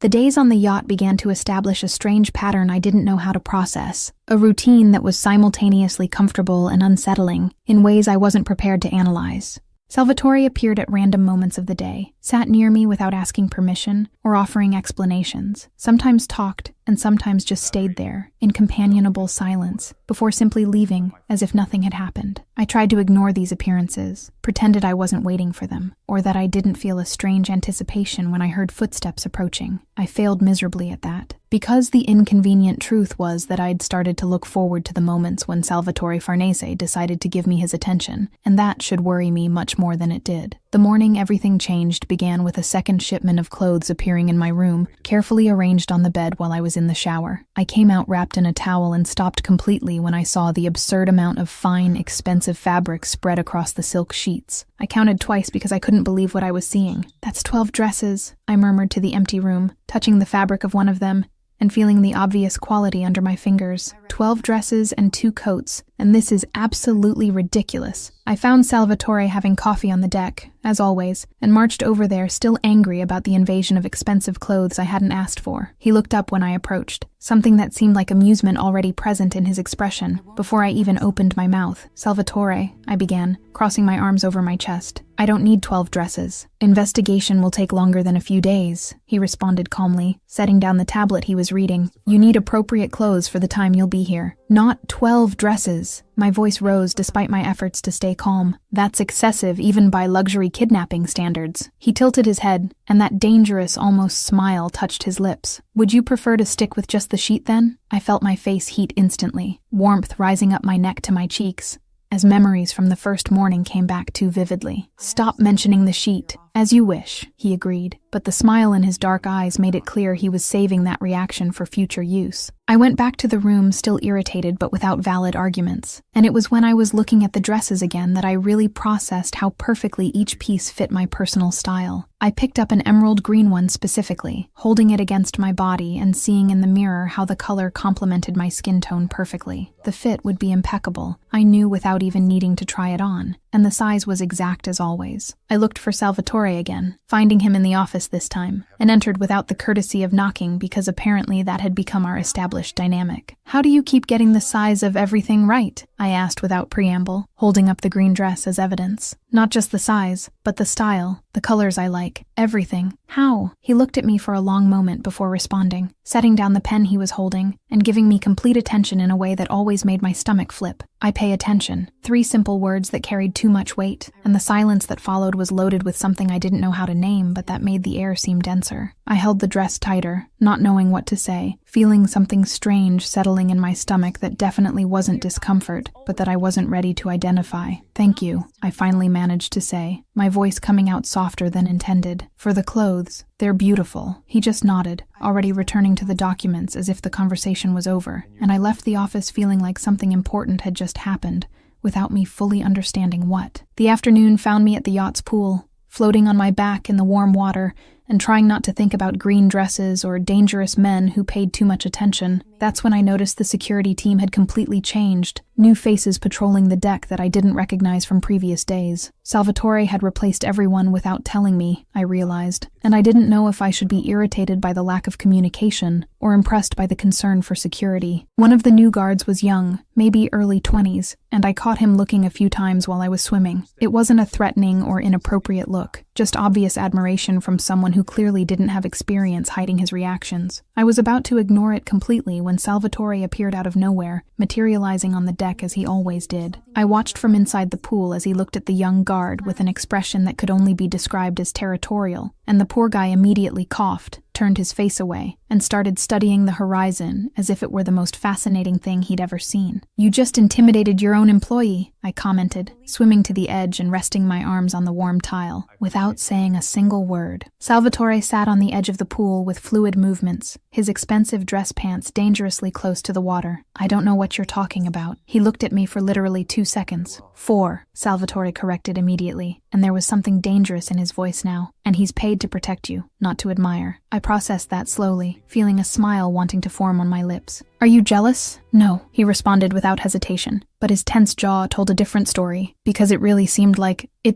The days on the yacht began to establish a strange pattern I didn't know how to process, a routine that was simultaneously comfortable and unsettling in ways I wasn't prepared to analyze. Salvatore appeared at random moments of the day, sat near me without asking permission or offering explanations, sometimes talked and sometimes just stayed there in companionable silence before simply leaving as if nothing had happened. I tried to ignore these appearances, pretended I wasn't waiting for them, or that I didn't feel a strange anticipation when I heard footsteps approaching. I failed miserably at that, because the inconvenient truth was that I'd started to look forward to the moments when Salvatore Farnese decided to give me his attention, and that should worry me much more than it did. The morning everything changed began with a second shipment of clothes appearing in my room, carefully arranged on the bed while I was in the shower. I came out wrapped in a towel and stopped completely when I saw the absurd amount of fine, expensive fabric spread across the silk sheets. I counted twice because I couldn't believe what I was seeing. "That's 12 dresses," I murmured to the empty room, touching the fabric of one of them and feeling the obvious quality under my fingers. 12 dresses and 2 coats, and this is absolutely ridiculous. I found Salvatore having coffee on the deck, as always, and marched over there still angry about the invasion of expensive clothes I hadn't asked for. He looked up when I approached, something that seemed like amusement already present in his expression, before I even opened my mouth. "Salvatore," I began, crossing my arms over my chest. "I don't need 12 dresses. Investigation will take longer than a few days," he responded calmly, setting down the tablet he was reading. "You need appropriate clothes for the time you'll be here. Not 12 dresses." My voice rose despite my efforts to stay calm. "That's excessive even by luxury kidnapping standards." He tilted his head, and that dangerous, almost smile touched his lips. "Would you prefer to stick with just the sheet then?" I felt my face heat instantly, warmth rising up my neck to my cheeks, as memories from the first morning came back too vividly. "Stop mentioning the sheet." "As you wish," he agreed, but the smile in his dark eyes made it clear he was saving that reaction for future use. I went back to the room, still irritated but without valid arguments, and it was when I was looking at the dresses again that I really processed how perfectly each piece fit my personal style. I picked up an emerald green one specifically, holding it against my body and seeing in the mirror how the color complemented my skin tone perfectly. The fit would be impeccable, I knew without even needing to try it on, and the size was exact as always. I looked for Salvatore again, finding him in the office this time, and entered without the courtesy of knocking because apparently that had become our established dynamic. How do you keep getting the size of everything right? I asked without preamble, holding up the green dress as evidence. Not just the size, but the style, the colors I like, everything. How? He looked at me for a long moment before responding, setting down the pen he was holding and giving me complete attention in a way that always made my stomach flip. I pay attention. 3 simple words that carried too much weight, and the silence that followed was loaded with something I didn't know how to name, but that made the air seem denser. I held the dress tighter, not knowing what to say, feeling something strange settling in my stomach that definitely wasn't discomfort, but that I wasn't ready to identify. Thank you, I finally managed to say, my voice coming out softer than intended. For the clothes, they're beautiful. He just nodded, already returning to the documents as if the conversation was over, and I left the office feeling like something important had just happened, without me fully understanding what. The afternoon found me at the yacht's pool, floating on my back in the warm water, and trying not to think about green dresses or dangerous men who paid too much attention. That's when I noticed the security team had completely changed, new faces patrolling the deck that I didn't recognize from previous days. Salvatore had replaced everyone without telling me, I realized, and I didn't know if I should be irritated by the lack of communication or impressed by the concern for security. One of the new guards was young, maybe early 20s, and I caught him looking a few times while I was swimming. It wasn't a threatening or inappropriate look, just obvious admiration from someone who clearly didn't have experience hiding his reactions. I was about to ignore it completely when Salvatore appeared out of nowhere, materializing on the deck as he always did. I watched from inside the pool as he looked at the young guard with an expression that could only be described as territorial, and the poor guy immediately coughed, turned his face away, and started studying the horizon as if it were the most fascinating thing he'd ever seen. "You just intimidated your own employee," I commented, swimming to the edge and resting my arms on the warm tile, without saying a single word. Salvatore sat on the edge of the pool with fluid movements, his expensive dress pants dangerously close to the water. "I don't know what you're talking about." He looked at me for literally 2 seconds. 4, Salvatore corrected immediately, and there was something dangerous in his voice now. "And he's paid to protect you, not to admire." I processed that slowly, feeling a smile wanting to form on my lips. "Are you jealous?" "No," he responded without hesitation, but his tense jaw told a different story, because it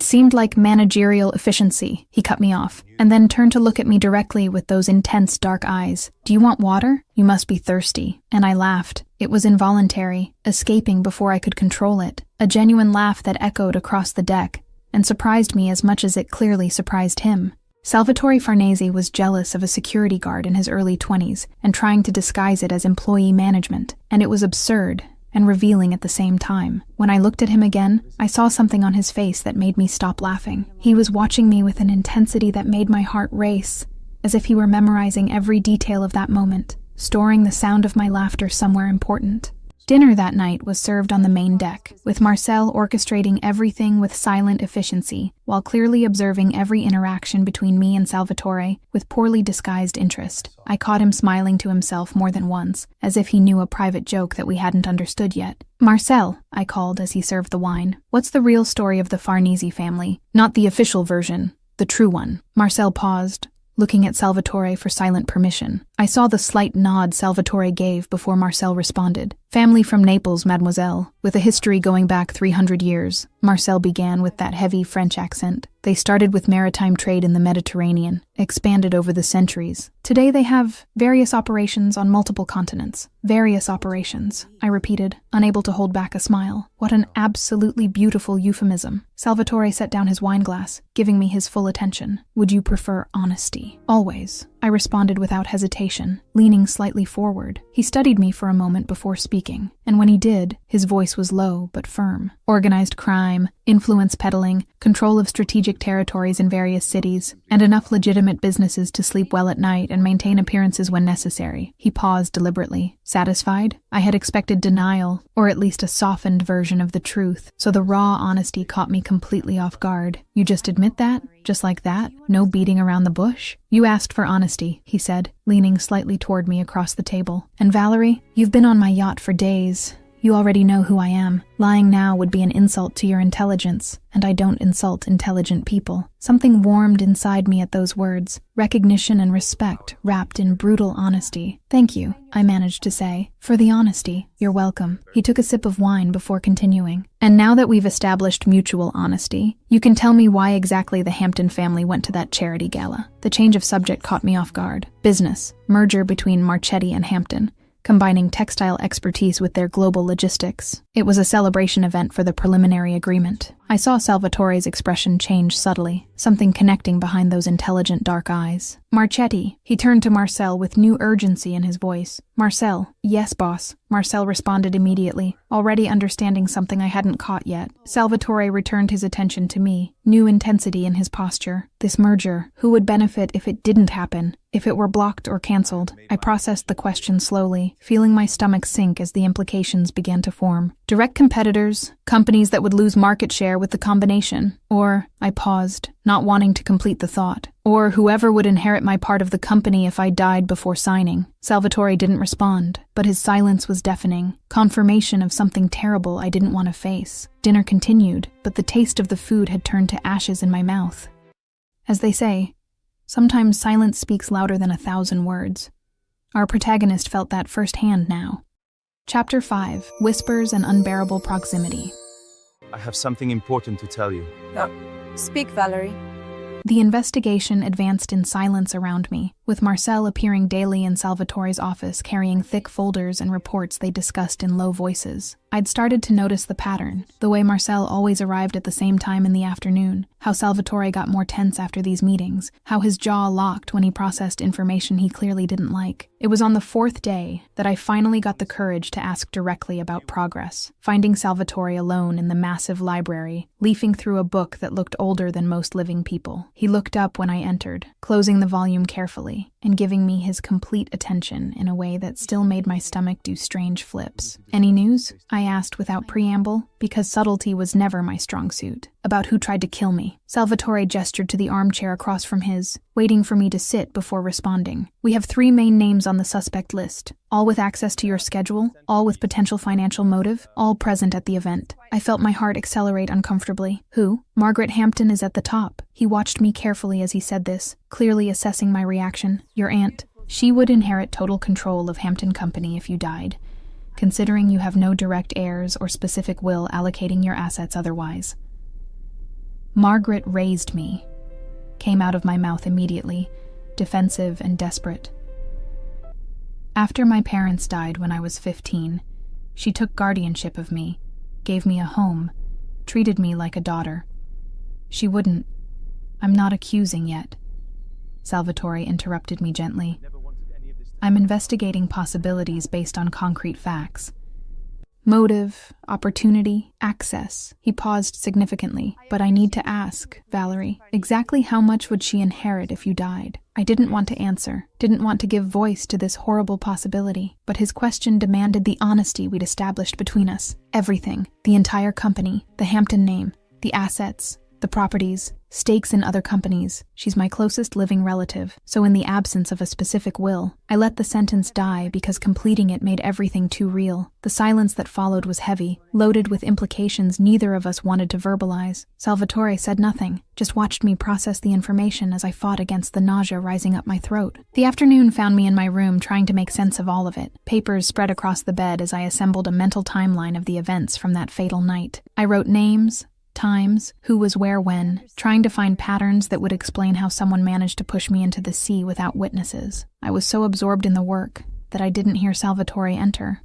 seemed like managerial efficiency. He cut me off, and then turned to look at me directly with those intense dark eyes. "Do you want water? You must be thirsty." And I laughed. It was involuntary, escaping before I could control it, a genuine laugh that echoed across the deck, and surprised me as much as it clearly surprised him. Salvatore Farnese was jealous of a security guard in his early 20s and trying to disguise it as employee management, and it was absurd and revealing at the same time. When I looked at him again, I saw something on his face that made me stop laughing. He was watching me with an intensity that made my heart race, as if he were memorizing every detail of that moment, storing the sound of my laughter somewhere important. Dinner that night was served on the main deck, with Marcel orchestrating everything with silent efficiency, while clearly observing every interaction between me and Salvatore with poorly disguised interest. I caught him smiling to himself more than once, as if he knew a private joke that we hadn't understood yet. "Marcel," I called as he served the wine, "what's the real story of the Farnese family? Not the official version, the true one." Marcel paused, looking at Salvatore for silent permission. I saw the slight nod Salvatore gave before Marcel responded. "Family from Naples, mademoiselle, with a history going back 300 years. Marcel began with that heavy French accent. "They started with maritime trade in the Mediterranean, expanded over the centuries. Today they have various operations on multiple continents." "Various operations," I repeated, unable to hold back a smile. What an absolutely beautiful euphemism. Salvatore set down his wineglass, giving me his full attention. "Would you prefer honesty?" "Always," I responded without hesitation, leaning slightly forward. He studied me for a moment before speaking, and when he did, his voice was low but firm. "Organized crime, influence peddling, control of strategic territories in various cities, and enough legitimate businesses to sleep well at night and maintain appearances when necessary." He paused deliberately. Satisfied? I had expected denial, or at least a softened version of the truth, so the raw honesty caught me completely off guard. "You just admit that? Just like that? No beating around the bush?" "You asked for honesty," he said, leaning slightly toward me across the table. "And Valerie, you've been on my yacht for days. You already know who I am. Lying now would be an insult to your intelligence, and I don't insult intelligent people." Something warmed inside me at those words, recognition and respect wrapped in brutal honesty. "Thank you," I managed to say, "for the honesty." "You're welcome." He took a sip of wine before continuing. "And now that we've established mutual honesty, you can tell me why exactly the Hampton family went to that charity gala." The change of subject caught me off guard. "Business. Merger between Marchetti and Hampton. combining textile expertise with their global logistics. It was a celebration event for the preliminary agreement. I saw Salvatore's expression change subtly, something connecting behind those intelligent dark eyes. Marchetti, he turned to Marcel with new urgency in his voice. Marcel, yes, boss. Marcel responded immediately, already understanding something I hadn't caught yet. Salvatore returned his attention to me, new intensity in his posture. This merger, who would benefit if it didn't happen? If it were blocked or cancelled? I processed the question slowly, feeling my stomach sink as the implications began to form. Direct competitors, companies that would lose market share with the combination. Or, I paused, not wanting to complete the thought. Or whoever would inherit my part of the company if I died before signing. Salvatore didn't respond, but his silence was deafening, confirmation of something terrible I didn't want to face. Dinner continued, but the taste of the food had turned to ashes in my mouth. As they say, sometimes silence speaks louder than 1,000 words. Our protagonist felt that firsthand now. Chapter 5, Whispers and Unbearable Proximity. I have something important to tell you. Speak, Valerie. The investigation advanced in silence around me, with Marcel appearing daily in Salvatore's office carrying thick folders and reports they discussed in low voices. I'd started to notice the pattern, the way Marcel always arrived at the same time in the afternoon, how Salvatore got more tense after these meetings, how his jaw locked when he processed information he clearly didn't like. It was on the 4th day that I finally got the courage to ask directly about progress, finding Salvatore alone in the massive library, leafing through a book that looked older than most living people. He looked up when I entered, closing the volume carefully, and giving me his complete attention in a way that still made my stomach do strange flips. Any news? I asked without preamble, because subtlety was never my strong suit. About who tried to kill me. Salvatore gestured to the armchair across from his, waiting for me to sit before responding. We have 3 main names on the suspect list, all with access to your schedule, all with potential financial motive, all present at the event. I felt my heart accelerate uncomfortably. Who? Margaret Hampton is at the top. He watched me carefully as he said this, clearly assessing my reaction. Your aunt. She would inherit total control of Hampton Company if you died, considering you have no direct heirs or specific will allocating your assets otherwise. Margaret raised me, came out of my mouth immediately, defensive and desperate. After my parents died when I was 15, she took guardianship of me, gave me a home, treated me like a daughter. She wouldn't. I'm not accusing yet. Salvatore interrupted me gently. I'm investigating possibilities based on concrete facts. Motive, opportunity, access. He paused significantly. But I need to ask, Valerie, exactly how much would she inherit if you died? I didn't want to answer, didn't want to give voice to this horrible possibility, but his question demanded the honesty we'd established between us. Everything, the entire company, the Hampton name, the assets, the properties, stakes in other companies. She's my closest living relative, so in the absence of a specific will, I let the sentence die because completing it made everything too real. The silence that followed was heavy, loaded with implications neither of us wanted to verbalize. Salvatore said nothing, just watched me process the information as I fought against the nausea rising up my throat. The afternoon found me in my room trying to make sense of all of it. Papers spread across the bed as I assembled a mental timeline of the events from that fatal night. I wrote names, times, who was where when, trying to find patterns that would explain how someone managed to push me into the sea without witnesses. I was so absorbed in the work that I didn't hear Salvatore enter,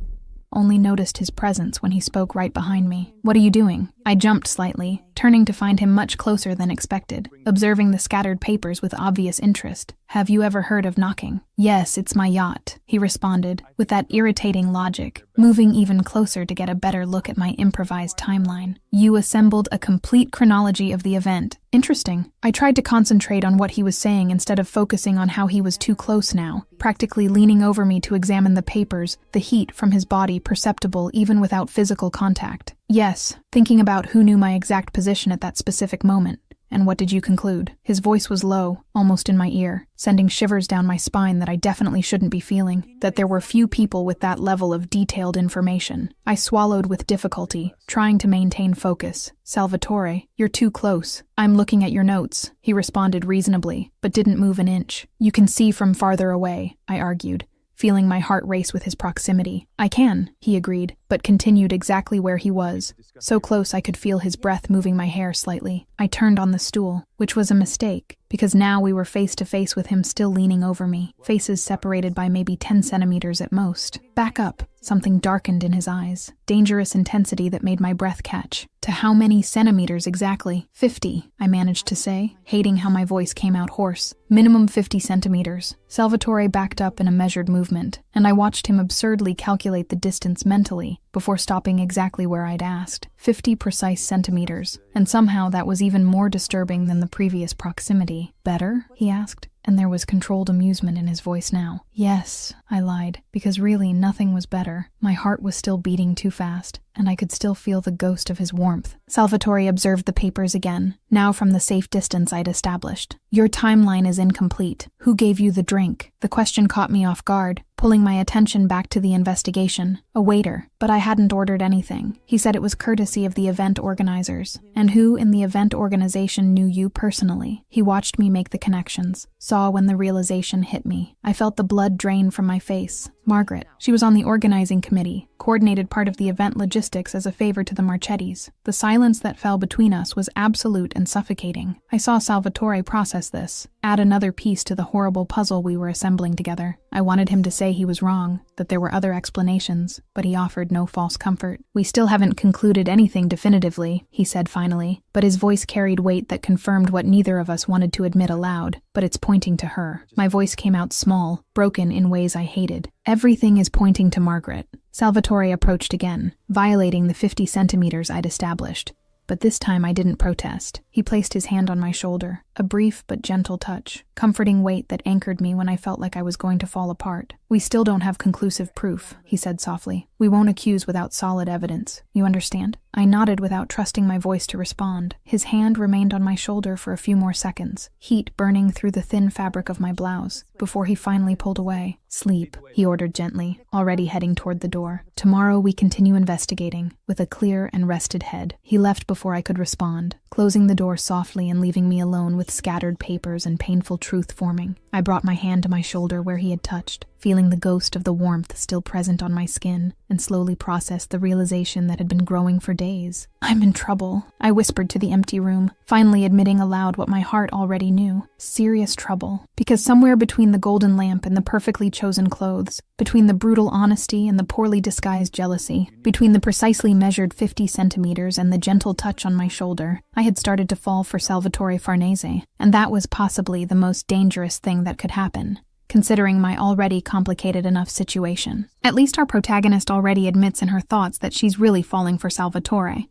only noticed his presence when he spoke right behind me. What are you doing? I jumped slightly, turning to find him much closer than expected, observing the scattered papers with obvious interest. Have you ever heard of knocking? Yes, it's my yacht, he responded, with that irritating logic, moving even closer to get a better look at my improvised timeline. You assembled a complete chronology of the event. Interesting. I tried to concentrate on what he was saying instead of focusing on how he was too close now, practically leaning over me to examine the papers, the heat from his body perceptible even without physical contact. Yes, thinking about who knew my exact position at that specific moment. And what did you conclude? His voice was low, almost in my ear, sending shivers down my spine that I definitely shouldn't be feeling, that there were few people with that level of detailed information. I swallowed with difficulty, trying to maintain focus. Salvatore, you're too close. I'm looking at your notes, he responded reasonably, but didn't move an inch. You can see from farther away, I argued, feeling my heart race with his proximity. I can, he agreed, but continued exactly where he was, so close I could feel his breath moving my hair slightly. I turned on the stool, which was a mistake. because now we were face to face with him still leaning over me, faces separated by maybe 10 centimeters at most. Back up, something darkened in his eyes, dangerous intensity that made my breath catch. To how many centimeters exactly? 50, I managed to say, hating how my voice came out hoarse. Minimum 50 centimeters. Salvatore backed up in a measured movement, and I watched him absurdly calculate the distance mentally before stopping exactly where I'd asked. 50 precise centimeters, and somehow that was even more disturbing than the previous proximity. Better? He asked, and there was controlled amusement in his voice now. Yes, I lied, because really nothing was better. My heart was still beating too fast, and I could still feel the ghost of his warmth. Salvatore observed the papers again, now from the safe distance I'd established. Your timeline is incomplete. Who gave you the drink? The question caught me off guard, pulling my attention back to the investigation. A waiter, but I hadn't ordered anything. He said it was courtesy of the event organizers. And who in the event organization knew you personally? He watched me make the connections, saw when the realization hit me. I felt the blood drain from my face. Margaret. She was on the organizing committee, coordinated part of the event logistics as a favor to the Marchettis. The silence that fell between us was absolute and suffocating. I saw Salvatore process this, add another piece to the horrible puzzle we were assembling together. I wanted him to say he was wrong, that there were other explanations, but he offered no false comfort. We still haven't concluded anything definitively, he said finally, but his voice carried weight that confirmed what neither of us wanted to admit aloud, but it's pointing to her. My voice came out small, broken in ways I hated. Everything is pointing to Margaret. Salvatore approached again, violating the 50 centimeters I'd established. But this time I didn't protest. He placed his hand on my shoulder, a brief but gentle touch, comforting weight that anchored me when I felt like I was going to fall apart. We still don't have conclusive proof, he said softly. We won't accuse without solid evidence. You understand? I nodded without trusting my voice to respond. His hand remained on my shoulder for a few more seconds, heat burning through the thin fabric of my blouse, before he finally pulled away. Sleep, he ordered gently, already heading toward the door. Tomorrow we continue investigating, with a clear and rested head. He left before I could respond, closing the door softly and leaving me alone with scattered papers and painful truth forming. I brought my hand to my shoulder where he had touched, feeling the ghost of the warmth still present on my skin, and slowly processed the realization that had been growing for days. I'm in trouble, I whispered to the empty room, finally admitting aloud what my heart already knew. Serious trouble. Because somewhere between the golden lamp and the perfectly chosen clothes, between the brutal honesty and the poorly disguised jealousy, between the precisely measured 50 centimeters and the gentle touch on my shoulder, I had started to fall for Salvatore Farnese, and that was possibly the most dangerous thing that could happen, considering my already complicated enough situation. At least our protagonist already admits in her thoughts that she's really falling for Salvatore.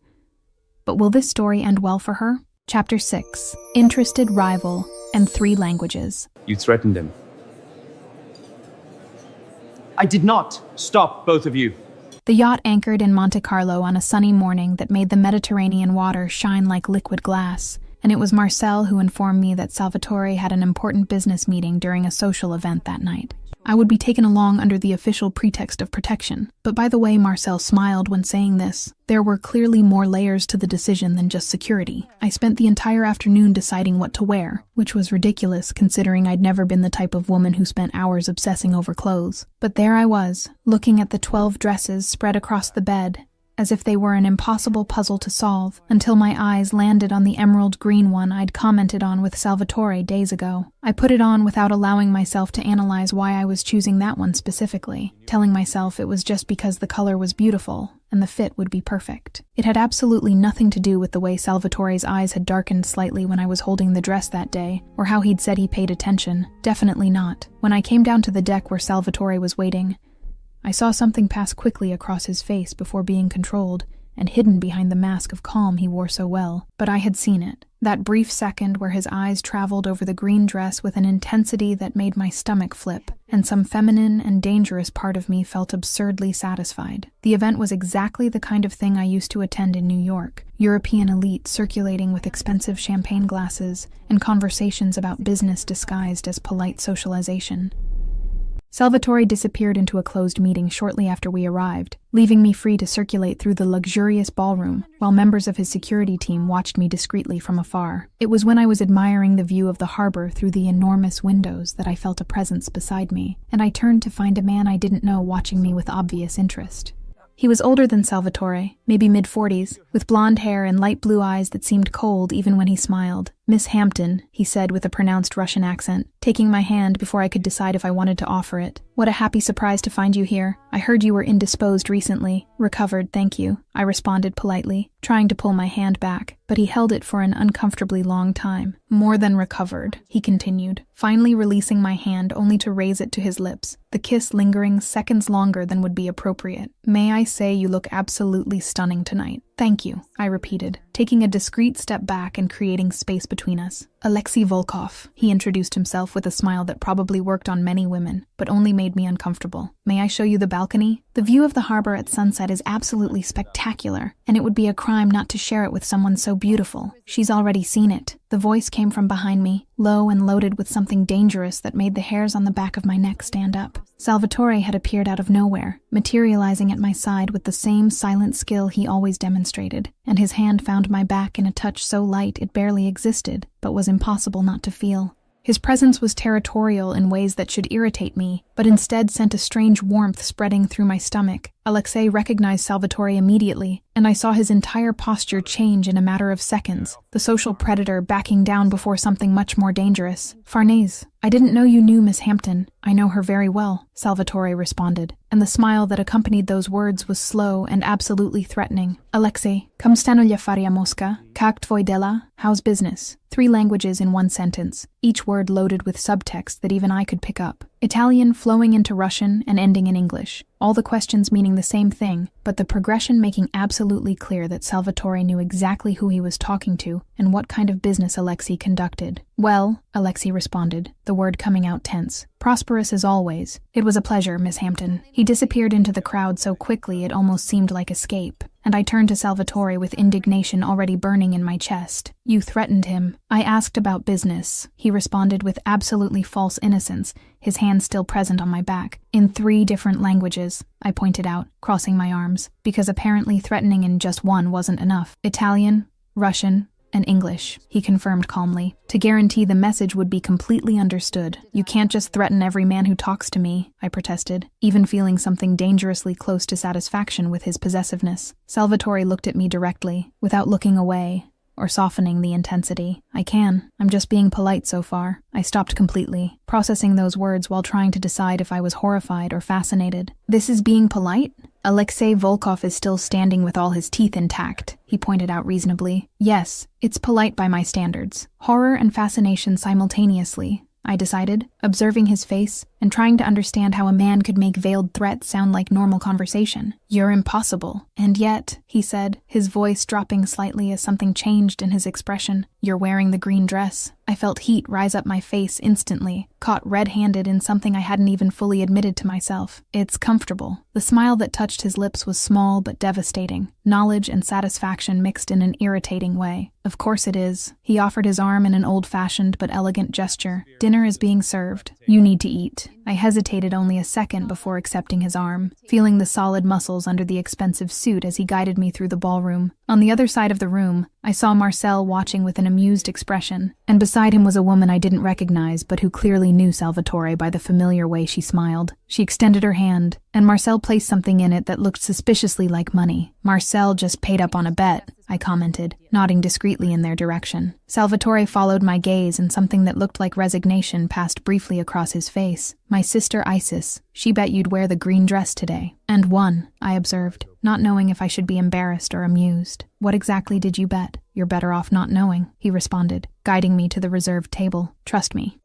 But will this story end well for her? Chapter 6. Interested Rival and 3 Languages. You threatened him. I did not. Stop, both of you. The yacht anchored in Monte Carlo on a sunny morning that made the Mediterranean water shine like liquid glass, and it was Marcel who informed me that Salvatore had an important business meeting during a social event that night. I would be taken along under the official pretext of protection, but by the way Marcel smiled when saying this, there were clearly more layers to the decision than just security. I spent the entire afternoon deciding what to wear, which was ridiculous considering I'd never been the type of woman who spent hours obsessing over clothes. But there I was, looking at the 12 dresses spread across the bed, as if they were an impossible puzzle to solve, until my eyes landed on the emerald green one I'd commented on with Salvatore days ago. I put it on without allowing myself to analyze why I was choosing that one specifically, telling myself it was just because the color was beautiful and the fit would be perfect. It had absolutely nothing to do with the way Salvatore's eyes had darkened slightly when I was holding the dress that day, or how he'd said he paid attention. Definitely not. When I came down to the deck where Salvatore was waiting, I saw something pass quickly across his face before being controlled and hidden behind the mask of calm he wore so well. But I had seen it. That brief second where his eyes traveled over the green dress with an intensity that made my stomach flip, and some feminine and dangerous part of me felt absurdly satisfied. The event was exactly the kind of thing I used to attend in New York. European elite circulating with expensive champagne glasses and conversations about business disguised as polite socialization. Salvatore disappeared into a closed meeting shortly after we arrived, leaving me free to circulate through the luxurious ballroom, while members of his security team watched me discreetly from afar. It was when I was admiring the view of the harbor through the enormous windows that I felt a presence beside me, and I turned to find a man I didn't know watching me with obvious interest. He was older than Salvatore, maybe mid-40s, with blonde hair and light blue eyes that seemed cold even when he smiled. Miss Hampton, he said with a pronounced Russian accent, taking my hand before I could decide if I wanted to offer it. What a happy surprise to find you here. I heard you were indisposed recently. Recovered, thank you, I responded politely, trying to pull my hand back, but he held it for an uncomfortably long time. More than recovered, he continued, finally releasing my hand only to raise it to his lips, the kiss lingering seconds longer than would be appropriate. May I say you look absolutely stunning tonight. Thank you, I repeated, taking a discreet step back and creating space between us. Alexei Volkov, he introduced himself with a smile that probably worked on many women, but only made me uncomfortable. May I show you the balcony? The view of the harbor at sunset is absolutely spectacular, and it would be a crime not to share it with someone so beautiful. She's already seen it. The voice came from behind me, low and loaded with something dangerous that made the hairs on the back of my neck stand up. Salvatore had appeared out of nowhere, materializing at my side with the same silent skill he always demonstrated, and his hand found my back in a touch so light it barely existed, but was impossible not to feel. His presence was territorial in ways that should irritate me, but instead sent a strange warmth spreading through my stomach. Alexei recognized Salvatore immediately, and I saw his entire posture change in a matter of seconds, the social predator backing down before something much more dangerous. Farnese, I didn't know you knew Miss Hampton. I know her very well, Salvatore responded, and the smile that accompanied those words was slow and absolutely threatening. Alexei, come stano gli affari a Mosca? Kak tvoj dela? How's business? 3 languages in one sentence, each word loaded with subtext that even I could pick up. Italian flowing into Russian and ending in English, all the questions meaning the same thing, but the progression making absolutely clear that Salvatore knew exactly who he was talking to and what kind of business Alexei conducted. Well, Alexei responded, the word coming out tense. Prosperous as always. It was a pleasure, Miss Hampton. He disappeared into the crowd so quickly it almost seemed like escape, and I turned to Salvatore with indignation already burning in my chest. You threatened him. I asked about business. He responded with absolutely false innocence, his hand still present on my back. In 3 different languages, I pointed out, crossing my arms, because apparently threatening in just one wasn't enough. Italian, Russian, and English, he confirmed calmly, to guarantee the message would be completely understood. You can't just threaten every man who talks to me, I protested, even feeling something dangerously close to satisfaction with his possessiveness. Salvatore looked at me directly, without looking away, or softening the intensity. I can. I'm just being polite so far. I stopped completely, processing those words while trying to decide if I was horrified or fascinated. This is being polite? Alexei Volkov is still standing with all his teeth intact, he pointed out reasonably. Yes, it's polite by my standards. Horror and fascination simultaneously, I decided, observing his face and trying to understand how a man could make veiled threats sound like normal conversation. You're impossible. And yet, he said, his voice dropping slightly as something changed in his expression. You're wearing the green dress. I felt heat rise up my face instantly, caught red-handed in something I hadn't even fully admitted to myself. It's comfortable. The smile that touched his lips was small but devastating, knowledge and satisfaction mixed in an irritating way. Of course it is. He offered his arm in an old-fashioned but elegant gesture. Dinner is being served. You need to eat. I hesitated only a second before accepting his arm, feeling the solid muscles under the expensive suit as he guided me through the ballroom. On the other side of the room, I saw Marcel watching with an amused expression, and beside him was a woman I didn't recognize but who clearly knew Salvatore by the familiar way she smiled. She extended her hand, and Marcel placed something in it that looked suspiciously like money. Marcel just paid up on a bet, I commented, nodding discreetly in their direction. Salvatore followed my gaze and something that looked like resignation passed briefly across his face. My sister Isis, she bet you'd wear the green dress today. And won, I observed, not knowing if I should be embarrassed or amused. What exactly did you bet? You're better off not knowing, he responded, guiding me to the reserved table. Trust me.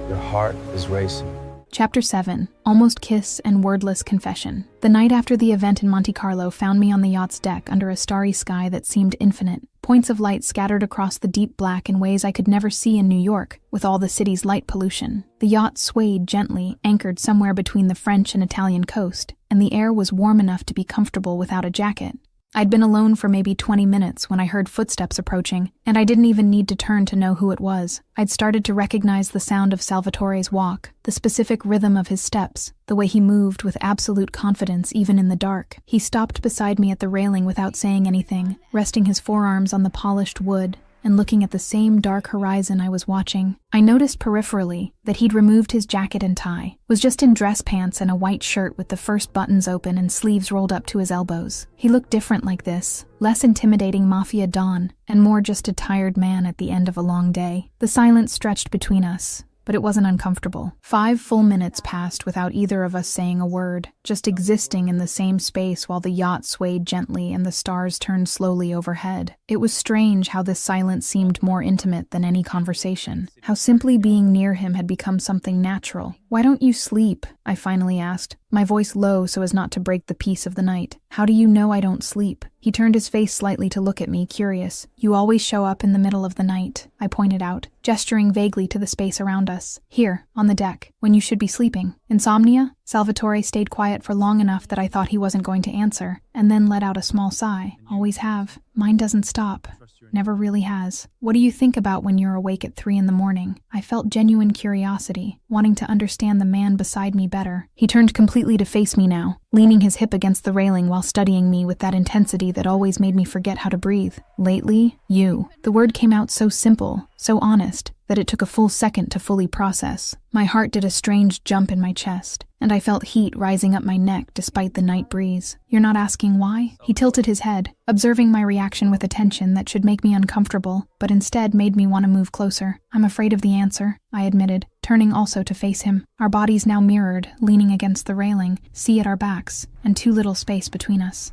Your heart is racing. Chapter 7. Almost Kiss and Wordless Confession. The night after the event in Monte Carlo found me on the yacht's deck under a starry sky that seemed infinite. Points of light scattered across the deep black in ways I could never see in New York, with all the city's light pollution. The yacht swayed gently, anchored somewhere between the French and Italian coast, and the air was warm enough to be comfortable without a jacket. I'd been alone for maybe 20 minutes when I heard footsteps approaching, and I didn't even need to turn to know who it was. I'd started to recognize the sound of Salvatore's walk, the specific rhythm of his steps, the way he moved with absolute confidence even in the dark. He stopped beside me at the railing without saying anything, resting his forearms on the polished wood and looking at the same dark horizon I was watching. I noticed peripherally that he'd removed his jacket and tie, was just in dress pants and a white shirt with the first buttons open and sleeves rolled up to his elbows. He looked different like this, less intimidating Mafia Don, and more just a tired man at the end of a long day. The silence stretched between us, but it wasn't uncomfortable. 5 full minutes passed without either of us saying a word, just existing in the same space while the yacht swayed gently and the stars turned slowly overhead. It was strange how this silence seemed more intimate than any conversation, how simply being near him had become something natural. "Why don't you sleep?" I finally asked, my voice low so as not to break the peace of the night. "How do you know I don't sleep?" He turned his face slightly to look at me, curious. "You always show up in the middle of the night," I pointed out, gesturing vaguely to the space around us. "Here, on the deck, when you should be sleeping. Insomnia?" Salvatore stayed quiet for long enough that I thought he wasn't going to answer, and then let out a small sigh. "Always have. Mine doesn't stop. Never really has." "What do you think about when you're awake at 3 in the morning?" I felt genuine curiosity, wanting to understand the man beside me better. He turned completely to face me now, leaning his hip against the railing while studying me with that intensity that always made me forget how to breathe. "Lately, you." The word came out so simple, so honest, that it took a full second to fully process. My heart did a strange jump in my chest, and I felt heat rising up my neck despite the night breeze. "You're not asking why?" He tilted his head, observing my reaction with attention that should make me uncomfortable, but instead made me want to move closer. "I'm afraid of the answer," I admitted, turning also to face him. Our bodies now mirrored, leaning against the railing, sea at our backs, and too little space between us.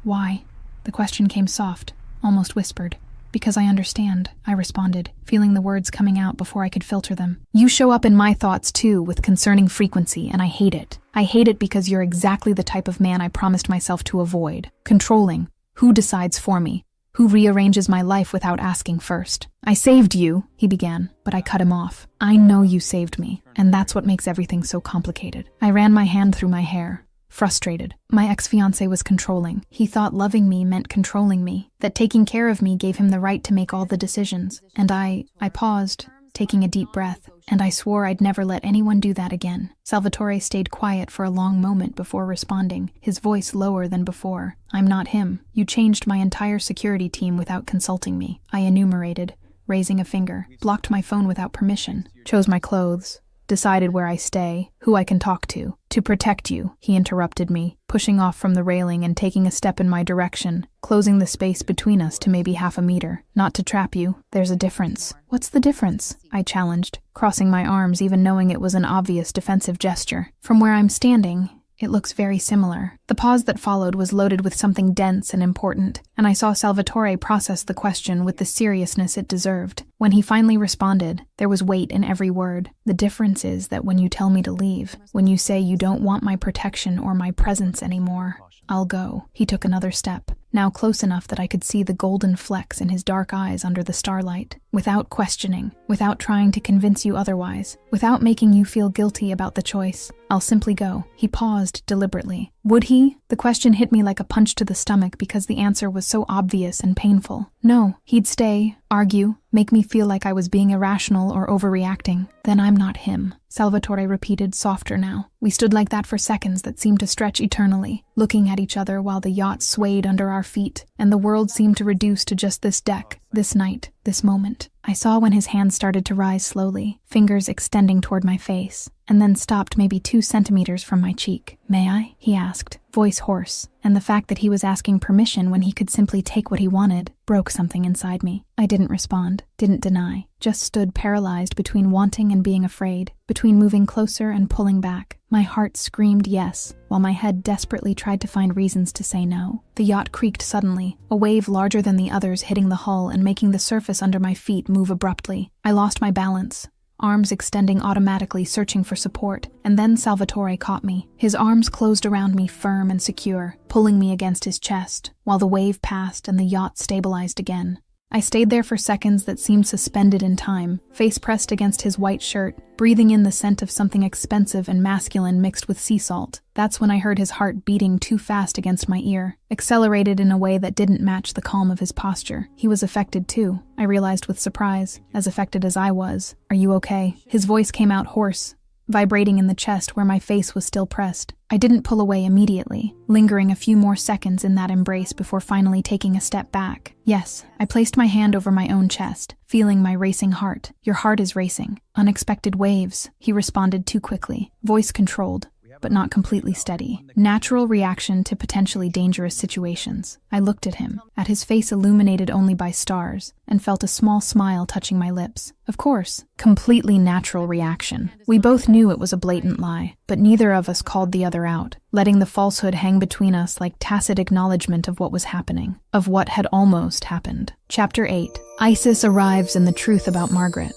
"Why?" The question came soft, almost whispered. "Because I understand," I responded, feeling the words coming out before I could filter them. "You show up in my thoughts too, with concerning frequency, and I hate it. I hate it because you're exactly the type of man I promised myself to avoid. Controlling. Who decides for me? Who rearranges my life without asking first? I saved you," he began, but I cut him off. "I know you saved me, and that's what makes everything so complicated." I ran my hand through my hair. Frustrated. My ex-fiancé was controlling. He thought loving me meant controlling me, that taking care of me gave him the right to make all the decisions. And I paused, taking a deep breath, and I swore I'd never let anyone do that again. Salvatore stayed quiet for a long moment before responding, his voice lower than before. "I'm not him. You changed my entire security team without consulting me," I enumerated, raising a finger, blocked my phone without permission, chose my clothes, decided where I stay, who I can talk to protect you," he interrupted me, pushing off from the railing and taking a step in my direction, closing the space between us to maybe half a meter. "Not to trap you. There's a difference." "What's the difference?" I challenged, crossing my arms even knowing it was an obvious defensive gesture. "From where I'm standing, it looks very similar." The pause that followed was loaded with something dense and important, and I saw Salvatore process the question with the seriousness it deserved. When he finally responded, there was weight in every word. "The difference is that when you tell me to leave, when you say you don't want my protection or my presence anymore, I'll go." He took another step, now close enough that I could see the golden flecks in his dark eyes under the starlight. "Without questioning, without trying to convince you otherwise, without making you feel guilty about the choice, I'll simply go." He paused deliberately. Would he? The question hit me like a punch to the stomach because the answer was so obvious and painful. No, he'd stay, argue, make me feel like I was being irrational or overreacting. "Then I'm not him," Salvatore repeated, softer now. We stood like that for seconds that seemed to stretch eternally, looking at each other while the yacht swayed under our feet, and the world seemed to reduce to just this deck, this night, this moment. I saw when his hands started to rise slowly, fingers extending toward my face, and then stopped maybe 2 centimeters from my cheek. "May I?" he asked, voice hoarse, and the fact that he was asking permission when he could simply take what he wanted broke something inside me. I didn't respond, didn't deny, just stood paralyzed between wanting and being afraid, between moving closer and pulling back. My heart screamed yes, while my head desperately tried to find reasons to say no. The yacht creaked suddenly, a wave larger than the others hitting the hull and making the surface under my feet move abruptly. I lost my balance, arms extending automatically, searching for support, and then Salvatore caught me. His arms closed around me firm and secure, pulling me against his chest, while the wave passed and the yacht stabilized again. I stayed there for seconds that seemed suspended in time, face pressed against his white shirt, breathing in the scent of something expensive and masculine mixed with sea salt. That's when I heard his heart beating too fast against my ear, accelerated in a way that didn't match the calm of his posture. He was affected too, I realized with surprise, as affected as I was. "Are you okay?" His voice came out hoarse, vibrating in the chest where my face was still pressed. I didn't pull away immediately, lingering a few more seconds in that embrace before finally taking a step back. Yes, I placed my hand over my own chest, feeling my racing heart. Your heart is racing. Unexpected waves, he responded too quickly, voice controlled, but not completely steady. Natural reaction to potentially dangerous situations. I looked at him, at his face illuminated only by stars, and felt a small smile touching my lips. Of course, completely natural reaction. We both knew it was a blatant lie, but neither of us called the other out, letting the falsehood hang between us like tacit acknowledgement of what was happening, of what had almost happened. Chapter 8. Isis arrives and the truth about Margaret.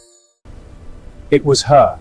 It was her.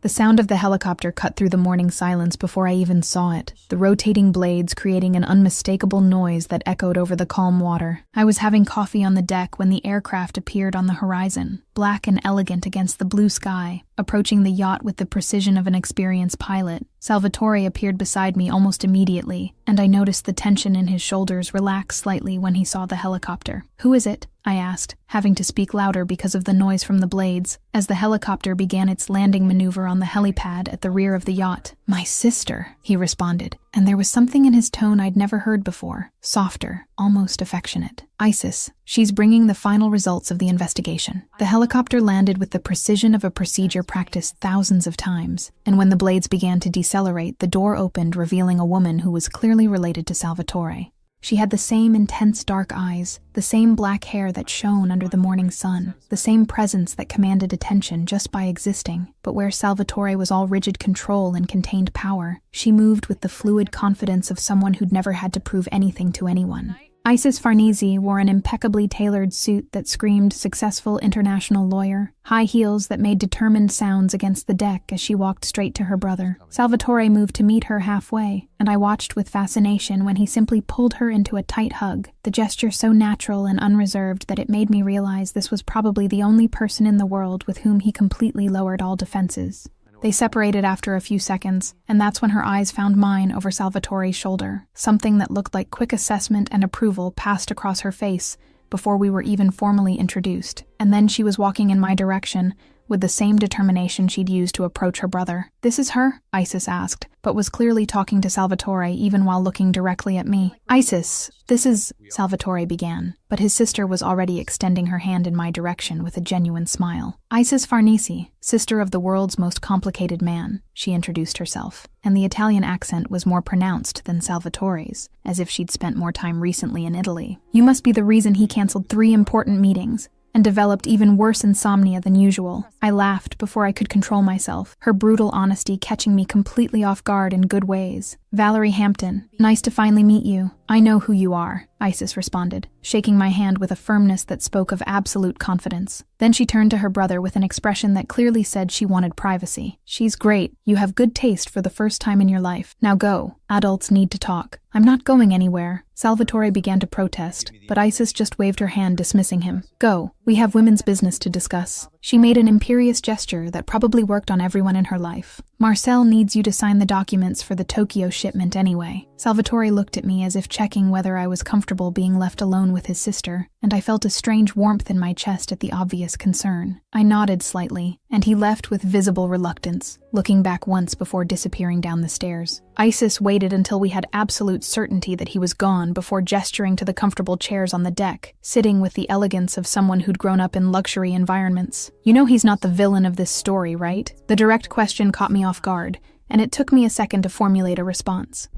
The sound of the helicopter cut through the morning silence before I even saw it, the rotating blades creating an unmistakable noise that echoed over the calm water. I was having coffee on the deck when the aircraft appeared on the horizon, black and elegant against the blue sky, approaching the yacht with the precision of an experienced pilot. Salvatore appeared beside me almost immediately, and I noticed the tension in his shoulders relax slightly when he saw the helicopter. "Who is it?" I asked, having to speak louder because of the noise from the blades, as the helicopter began its landing maneuver on the helipad at the rear of the yacht. "My sister," he responded, and there was something in his tone I'd never heard before, softer, almost affectionate. "Isis. She's bringing the final results of the investigation." The helicopter landed with the precision of a procedure practiced thousands of times, and when the blades began to decelerate, the door opened, revealing a woman who was clearly related to Salvatore. She had the same intense dark eyes, the same black hair that shone under the morning sun, the same presence that commanded attention just by existing. But where Salvatore was all rigid control and contained power, she moved with the fluid confidence of someone who'd never had to prove anything to anyone. Isis Farnese wore an impeccably tailored suit that screamed successful international lawyer, high heels that made determined sounds against the deck as she walked straight to her brother. Salvatore moved to meet her halfway, and I watched with fascination when he simply pulled her into a tight hug, the gesture so natural and unreserved that it made me realize this was probably the only person in the world with whom he completely lowered all defenses. They separated after a few seconds, and that's when her eyes found mine over Salvatore's shoulder. Something that looked like quick assessment and approval passed across her face before we were even formally introduced, and then she was walking in my direction with the same determination she'd used to approach her brother. "This is her?" Isis asked, but was clearly talking to Salvatore even while looking directly at me. "Isis, this is..." Salvatore began, but his sister was already extending her hand in my direction with a genuine smile. "Isis Farnese, sister of the world's most complicated man," she introduced herself, and the Italian accent was more pronounced than Salvatore's, as if she'd spent more time recently in Italy. "You must be the reason he canceled 3 important meetings and developed even worse insomnia than usual." I laughed before I could control myself, her brutal honesty catching me completely off guard in good ways. "Valerie Hampton, nice to finally meet you." "I know who you are," Isis responded, shaking my hand with a firmness that spoke of absolute confidence. Then she turned to her brother with an expression that clearly said she wanted privacy. "She's great. You have good taste for the first time in your life. Now go. Adults need to talk." "I'm not going anywhere." Salvatore began to protest, but Isis just waved her hand, dismissing him. "Go. We have women's business to discuss." She made an imperious gesture that probably worked on everyone in her life. "Marcel needs you to sign the documents for the Tokyo shipment anyway." Salvatore looked at me as if checking whether I was comfortable being left alone with his sister, and I felt a strange warmth in my chest at the obvious concern. I nodded slightly, and he left with visible reluctance, looking back once before disappearing down the stairs. Isis waited until we had absolute certainty that he was gone before gesturing to the comfortable chairs on the deck, sitting with the elegance of someone who'd grown up in luxury environments. "You know he's not the villain of this story, right?" The direct question caught me off guard, and it took me a second to formulate a response.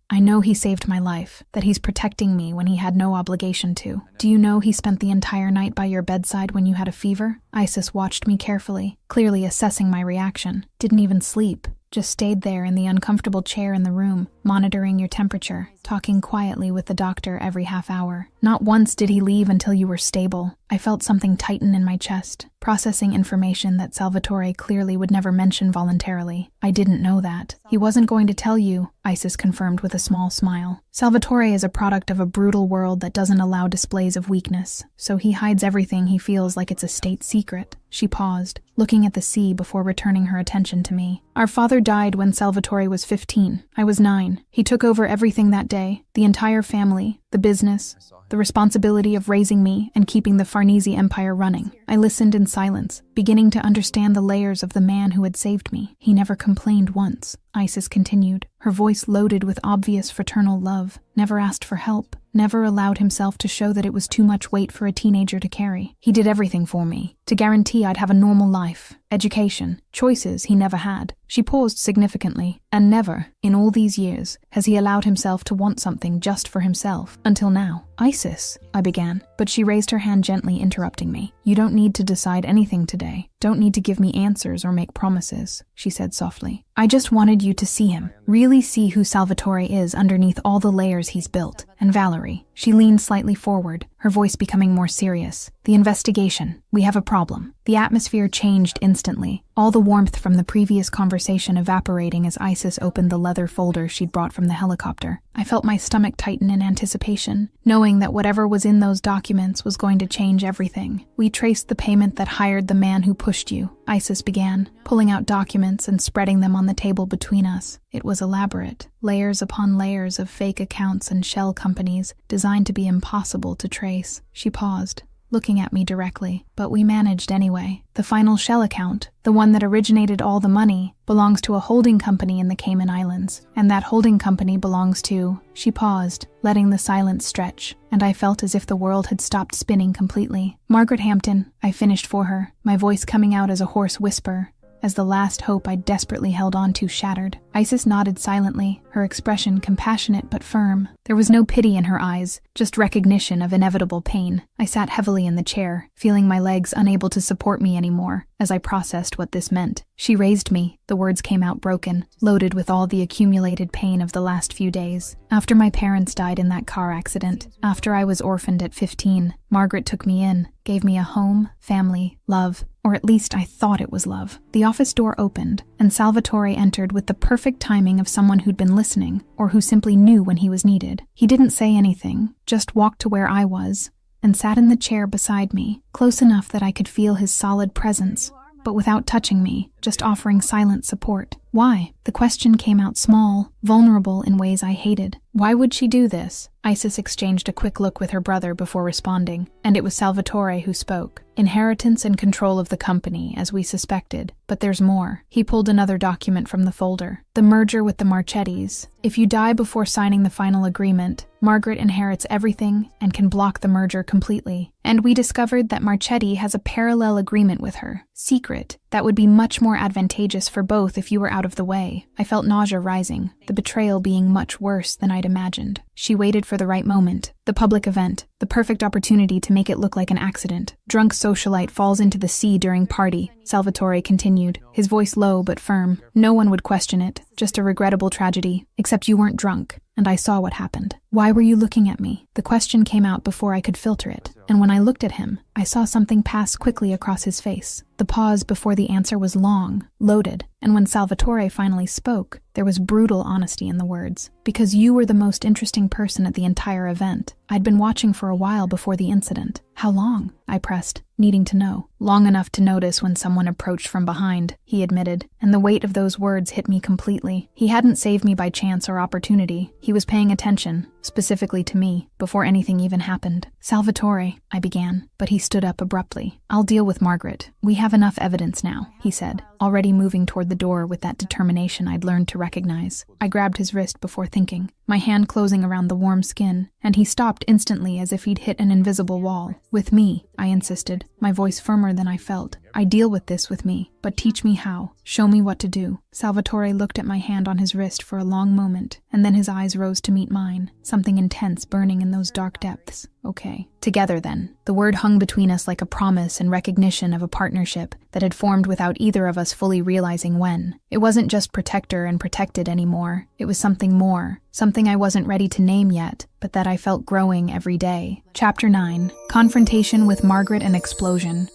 "I know he saved my life, that he's protecting me when he had no obligation to." "Do you know he spent the entire night by your bedside when you had a fever?" Isis watched me carefully, clearly assessing my reaction. "Didn't even sleep. Just stayed there in the uncomfortable chair in the room, monitoring your temperature, talking quietly with the doctor every half hour. Not once did he leave until you were stable." I felt something tighten in my chest, processing information that Salvatore clearly would never mention voluntarily. "I didn't know that." "He wasn't going to tell you," Isis confirmed with a small smile. "Salvatore is a product of a brutal world that doesn't allow displays of weakness, so he hides everything he feels like it's a state secret." She paused, looking at the sea before returning her attention to me. "Our father died when Salvatore was 15. I was 9. He took over everything that day, the entire family, the business, the responsibility of raising me and keeping the Farnese empire running. I listened in silence, beginning to understand the layers of the man who had saved me. He never complained once, Isis continued, her voice loaded with obvious fraternal love. Never asked for help, never allowed himself to show that it was too much weight for a teenager to carry. He did everything for me, to guarantee I'd have a normal life, education, choices he never had. She paused significantly, and never, in all these years, has he allowed himself to want something just for himself, until now. Isis, I began, but she raised her hand gently, interrupting me. You don't need to decide anything today. Don't need to give me answers or make promises, she said softly. I just wanted you to see him, really see who Salvatore is underneath all the layers he's built. And Valerie, she leaned slightly forward, her voice becoming more serious. The investigation. We have a problem. The atmosphere changed instantly, all the warmth from the previous conversation evaporating as Isis opened the leather folder she'd brought from the helicopter. I felt my stomach tighten in anticipation, knowing that whatever was in those documents was going to change everything. We traced the payment that hired the man who pushed you, Isis began, pulling out documents and spreading them on the table between us. It was elaborate, layers upon layers of fake accounts and shell companies designed to be impossible to trace. She paused, looking at me directly, but we managed anyway. The final shell account, the one that originated all the money, belongs to a holding company in the Cayman Islands, and that holding company belongs to... She paused, letting the silence stretch, and I felt as if the world had stopped spinning completely. Margaret Hampton, I finished for her, my voice coming out as a hoarse whisper, as the last hope I desperately held on to shattered. Isis nodded silently, her expression compassionate but firm. There was no pity in her eyes, just recognition of inevitable pain. I sat heavily in the chair, feeling my legs unable to support me anymore, as I processed what this meant. She raised me, the words came out broken, loaded with all the accumulated pain of the last few days. After my parents died in that car accident, after I was orphaned at 15, Margaret took me in, gave me a home, family, love, or at least I thought it was love. The office door opened, and Salvatore entered with the perfect timing of someone who'd been listening, or who simply knew when he was needed. He didn't say anything, just walked to where I was, and sat in the chair beside me, close enough that I could feel his solid presence, but without touching me, just offering silent support. Why? The question came out small, vulnerable in ways I hated. Why would she do this? Isis exchanged a quick look with her brother before responding, and it was Salvatore who spoke. Inheritance and control of the company, as we suspected, but there's more. He pulled another document from the folder. The merger with the Marchettis. If you die before signing the final agreement, Margaret inherits everything and can block the merger completely. And we discovered that Marchetti has a parallel agreement with her. Secret. That would be much more advantageous for both if you were out of the way. I felt nausea rising, the betrayal being much worse than I'd imagined. She waited for the right moment, the public event, the perfect opportunity to make it look like an accident. Drunk socialite falls into the sea during party, Salvatore continued, his voice low but firm. No one would question it, just a regrettable tragedy, except you weren't drunk, and I saw what happened. Why were you looking at me? The question came out before I could filter it, and when I looked at him, I saw something pass quickly across his face. The pause before the answer was long, loaded, and when Salvatore finally spoke, there was brutal honesty in the words. Because you were the most interesting person at the entire event. I'd been watching for a while before the incident. How long? I pressed, needing to know. Long enough to notice when someone approached from behind, he admitted, and the weight of those words hit me completely. He hadn't saved me by chance or opportunity. He was paying attention, specifically to me, before anything even happened. Salvatore, I began, but he stood up abruptly. I'll deal with Margaret. We have enough evidence now, he said, already moving toward the door with that determination I'd learned to recognize. I grabbed his wrist before thinking, my hand closing around the warm skin, and he stopped instantly as if he'd hit an invisible wall. With me, I insisted, my voice firmer than I felt. I deal with this with me, but teach me how. Show me what to do. Salvatore looked at my hand on his wrist for a long moment, and then his eyes rose to meet mine, something intense burning in those dark depths. Okay. Together then. The word hung between us like a promise and recognition of a partnership that had formed without either of us fully realizing when. It wasn't just protector and protected anymore. It was something more. Something I wasn't ready to name yet, but that I felt growing every day. Chapter 9. Confrontation with Margaret and Explosion.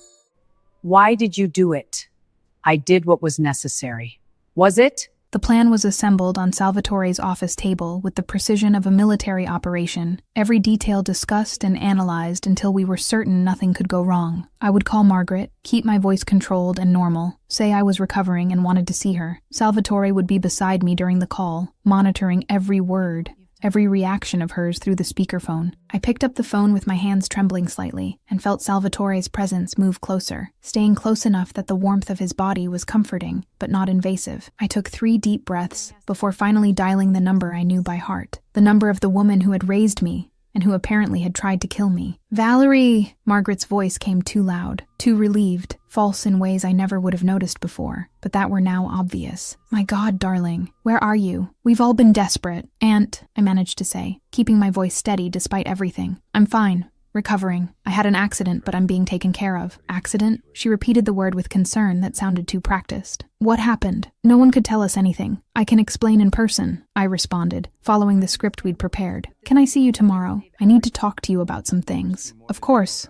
Why did you do it? I did what was necessary. Was it? The plan was assembled on Salvatore's office table with the precision of a military operation, every detail discussed and analyzed until we were certain nothing could go wrong. I would call Margaret, keep my voice controlled and normal, say I was recovering and wanted to see her. Salvatore would be beside me during the call, monitoring every word, every reaction of hers through the speakerphone. I picked up the phone with my hands trembling slightly and felt Salvatore's presence move closer, staying close enough that the warmth of his body was comforting, but not invasive. I took 3 deep breaths before finally dialing the number I knew by heart, the number of the woman who had raised me and who apparently had tried to kill me. "Valerie!" Margaret's voice came too loud, too relieved, false in ways I never would have noticed before, but that were now obvious. "My God, darling, where are you? We've all been desperate." "Aunt," I managed to say, keeping my voice steady despite everything. "I'm fine. Recovering. I had an accident, but I'm being taken care of." "Accident?" She repeated the word with concern that sounded too practiced. "What happened? No one could tell us anything. I can explain in person," I responded, following the script we'd prepared. "Can I see you tomorrow? I need to talk to you about some things." Of course,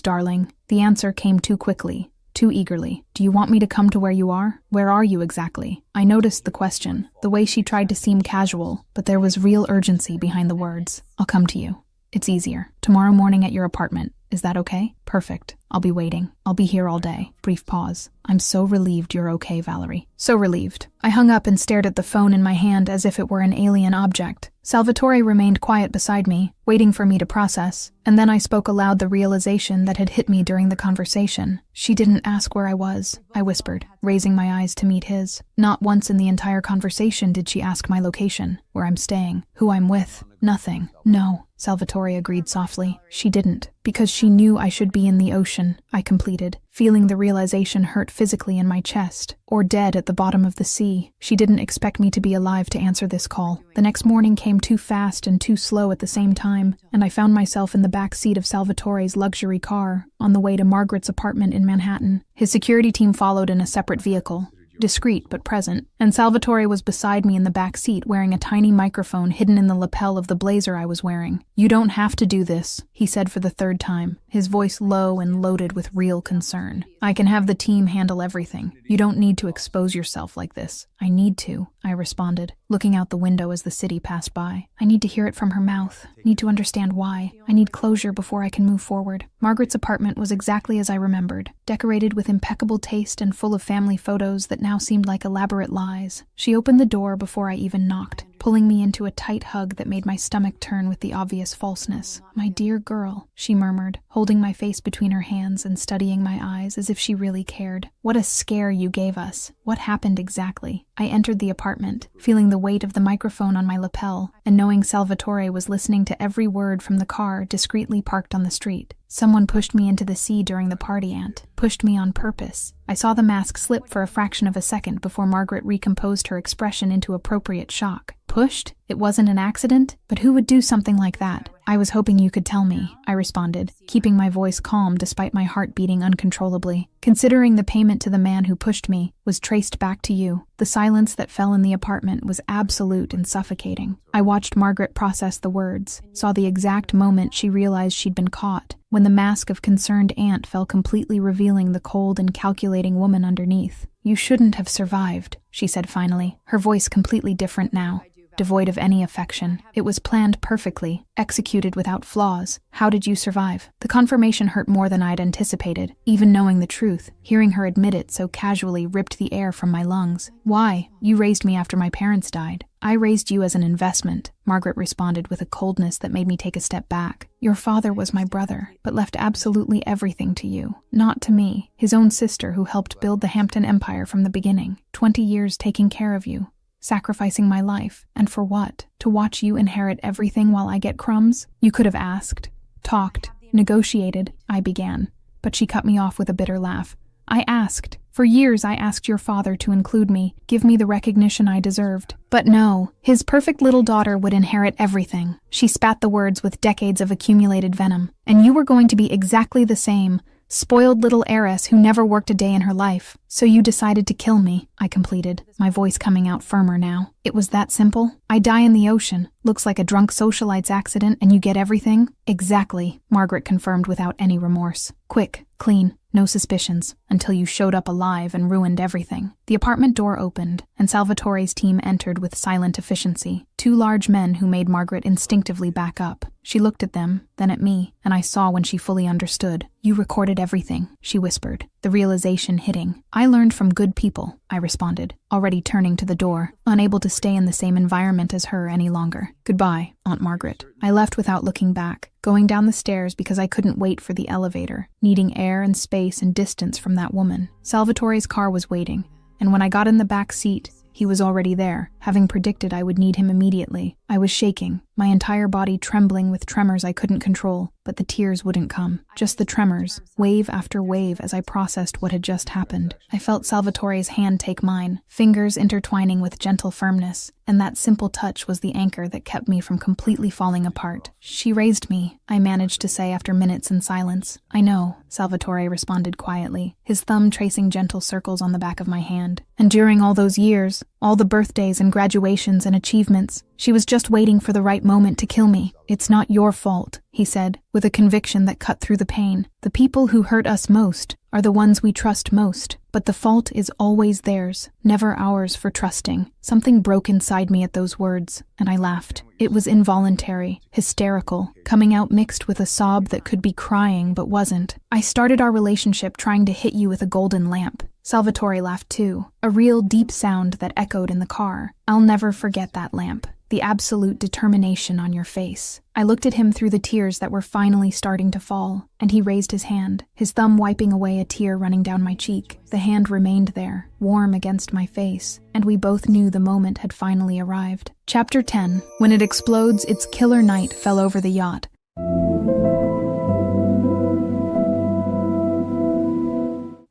darling." The answer came too quickly, too eagerly. "Do you want me to come to where you are? Where are you exactly?" I noticed the question, the way she tried to seem casual, but there was real urgency behind the words. "I'll come to you. It's easier. Tomorrow morning at your apartment. Is that okay?" "Perfect. I'll be waiting. I'll be here all day." Brief pause. "I'm so relieved you're okay, Valerie." So relieved. I hung up and stared at the phone in my hand as if it were an alien object. Salvatore remained quiet beside me, waiting for me to process, and then I spoke aloud the realization that had hit me during the conversation. "She didn't ask where I was," I whispered, raising my eyes to meet his. "Not once in the entire conversation did she ask my location, where I'm staying, who I'm with. Nothing." "No," Salvatore agreed softly. "She didn't. Because she knew I should be in the ocean," I completed, feeling the realization hurt physically in my chest, or dead at the bottom of the sea. She didn't expect me to be alive to answer this call. The next morning came too fast and too slow at the same time, and I found myself in the back seat of Salvatore's luxury car, on the way to Margaret's apartment in Manhattan. His security team followed in a separate vehicle, discreet but present, and Salvatore was beside me in the back seat wearing a tiny microphone hidden in the lapel of the blazer I was wearing. "You don't have to do this," he said for the 3rd time, his voice low and loaded with real concern. "I can have the team handle everything. You don't need to expose yourself like this." "I need to," I responded, looking out the window as the city passed by. "I need to hear it from her mouth, need to understand why. I need closure before I can move forward." Margaret's apartment was exactly as I remembered, decorated with impeccable taste and full of family photos that now seemed like elaborate lies. She opened the door before I even knocked, pulling me into a tight hug that made my stomach turn with the obvious falseness. "My dear girl," she murmured, holding my face between her hands and studying my eyes as if she really cared. "What a scare you gave us. What happened exactly?" I entered the apartment, feeling the weight of the microphone on my lapel, and knowing Salvatore was listening to every word from the car discreetly parked on the street. "Someone pushed me into the sea during the party, Aunt. Pushed me on purpose." I saw the mask slip for a fraction of a second before Margaret recomposed her expression into appropriate shock. "Pushed? It wasn't an accident? But who would do something like that?" "I was hoping you could tell me," I responded, keeping my voice calm despite my heart beating uncontrollably. "Considering the payment to the man who pushed me was traced back to you." The silence that fell in the apartment was absolute and suffocating. I watched Margaret process the words, saw the exact moment she realized she'd been caught, when the mask of concerned aunt fell completely revealing the cold and calculating woman underneath. "You shouldn't have survived," she said finally, her voice completely different now, devoid of any affection. "It was planned perfectly, executed without flaws. How did you survive?" The confirmation hurt more than I'd anticipated. Even knowing the truth, hearing her admit it so casually ripped the air from my lungs. "Why? You raised me after my parents died." "I raised you as an investment," Margaret responded with a coldness that made me take a step back. "Your father was my brother, but left absolutely everything to you. Not to me, his own sister who helped build the Hampton Empire from the beginning. 20 years taking care of you, sacrificing my life. And for what? To watch you inherit everything while I get crumbs? You could have asked, talked, negotiated," I began, but she cut me off with a bitter laugh. "I asked. For years I asked your father to include me, give me the recognition I deserved. But no, his perfect little daughter would inherit everything." She spat the words with decades of accumulated venom. "And you were going to be exactly the same. Spoiled little heiress who never worked a day in her life. So you decided to kill me," I completed, my voice coming out firmer now. "It was that simple? I die in the ocean. Looks like a drunk socialite's accident and you get everything?" "Exactly," Margaret confirmed without any remorse. "Quick, clean, no suspicions, until you showed up alive and ruined everything." The apartment door opened, and Salvatore's team entered with silent efficiency. Two large men who made Margaret instinctively back up. She looked at them, then at me, and I saw when she fully understood. "You recorded everything," she whispered, the realization hitting. "I learned from good people," I responded, already turning to the door, unable to stay in the same environment as her any longer. "Goodbye, Aunt Margaret." I left without looking back, going down the stairs because I couldn't wait for the elevator, needing air and space and distance from that woman. Salvatore's car was waiting, and when I got in the back seat, he was already there, having predicted I would need him immediately. I was shaking, my entire body trembling with tremors I couldn't control, but the tears wouldn't come. Just the tremors, wave after wave as I processed what had just happened. I felt Salvatore's hand take mine, fingers intertwining with gentle firmness, and that simple touch was the anchor that kept me from completely falling apart. "She raised me," I managed to say after minutes in silence. "I know," Salvatore responded quietly, his thumb tracing gentle circles on the back of my hand. "And during all those years, all the birthdays and graduations and achievements, she was just waiting for the right moment to kill me. It's not your fault," he said, with a conviction that cut through the pain. "The people who hurt us most are the ones we trust most, but the fault is always theirs, never ours for trusting." Something broke inside me at those words, and I laughed. It was involuntary, hysterical, coming out mixed with a sob that could be crying but wasn't. "I started our relationship trying to hit you with a golden lamp." Salvatore laughed too, a real deep sound that echoed in the car. "I'll never forget that lamp. The absolute determination on your face." I looked at him through the tears that were finally starting to fall, and he raised his hand, his thumb wiping away a tear running down my cheek. The hand remained there, warm against my face, and we both knew the moment had finally arrived. Chapter 10. When it explodes, its killer night fell over the yacht.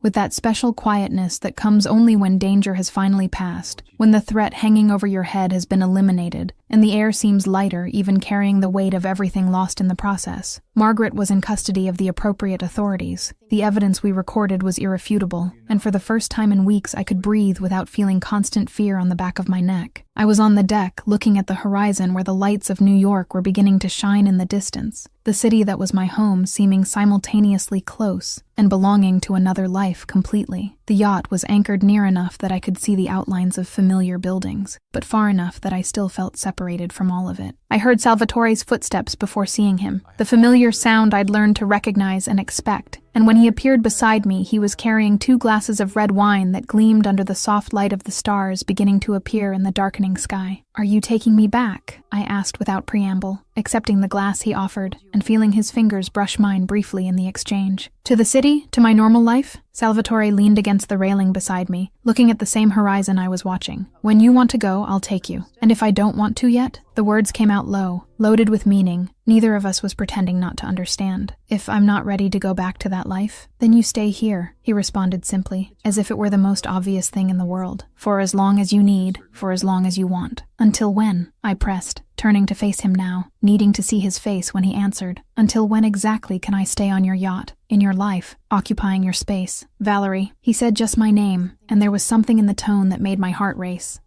With that special quietness that comes only when danger has finally passed, when the threat hanging over your head has been eliminated, and the air seems lighter, even carrying the weight of everything lost in the process. Margaret was in custody of the appropriate authorities. The evidence we recorded was irrefutable, and for the first time in weeks I could breathe without feeling constant fear on the back of my neck. I was on the deck, looking at the horizon where the lights of New York were beginning to shine in the distance, the city that was my home seeming simultaneously close and belonging to another life completely. The yacht was anchored near enough that I could see the outlines of familiar buildings, but far enough that I still felt separated from all of it. I heard Salvatore's footsteps before seeing him, the familiar sound I'd learned to recognize and expect, and when he appeared beside me, he was carrying 2 glasses of red wine that gleamed under the soft light of the stars beginning to appear in the darkening sky. "Are you taking me back?" I asked without preamble, accepting the glass he offered, and feeling his fingers brush mine briefly in the exchange. "To the city? To my normal life?" Salvatore leaned against the railing beside me, looking at the same horizon I was watching. "When you want to go, I'll take you. And if I don't want to yet?" The words came out low, loaded with meaning. Neither of us was pretending not to understand. "If I'm not ready to go back to that life, then you stay here," he responded simply, as if it were the most obvious thing in the world. "For as long as you need, for as long as you want." "Until when?" I pressed, turning to face him now, needing to see his face when he answered. "Until when exactly can I stay on your yacht, in your life, occupying your space?" "Valerie." He said just my name, and there was something in the tone that made my heart race.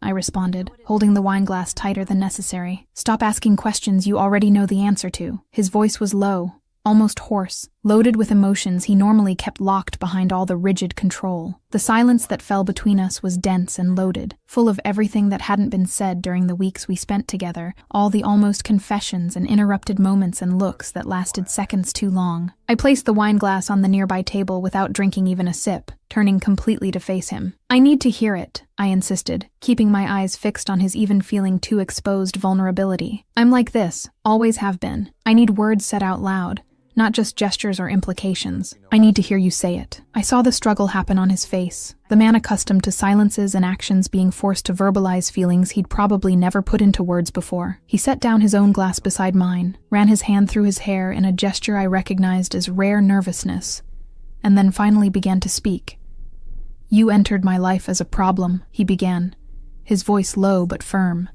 I responded, holding the wineglass tighter than necessary. "Stop asking questions you already know the answer to." His voice was low, almost hoarse, loaded with emotions he normally kept locked behind all the rigid control. The silence that fell between us was dense and loaded, full of everything that hadn't been said during the weeks we spent together, all the almost confessions and interrupted moments and looks that lasted seconds too long. I placed the wineglass on the nearby table without drinking even a sip, turning completely to face him. "I need to hear it," I insisted, keeping my eyes fixed on his even feeling too exposed vulnerability. "I'm like this, always have been. I need words said out loud, not just gestures or implications. I need to hear you say it." I saw the struggle happen on his face, the man accustomed to silences and actions being forced to verbalize feelings he'd probably never put into words before. He set down his own glass beside mine, ran his hand through his hair in a gesture I recognized as rare nervousness, and then finally began to speak. "You entered my life as a problem," he began, his voice low but firm.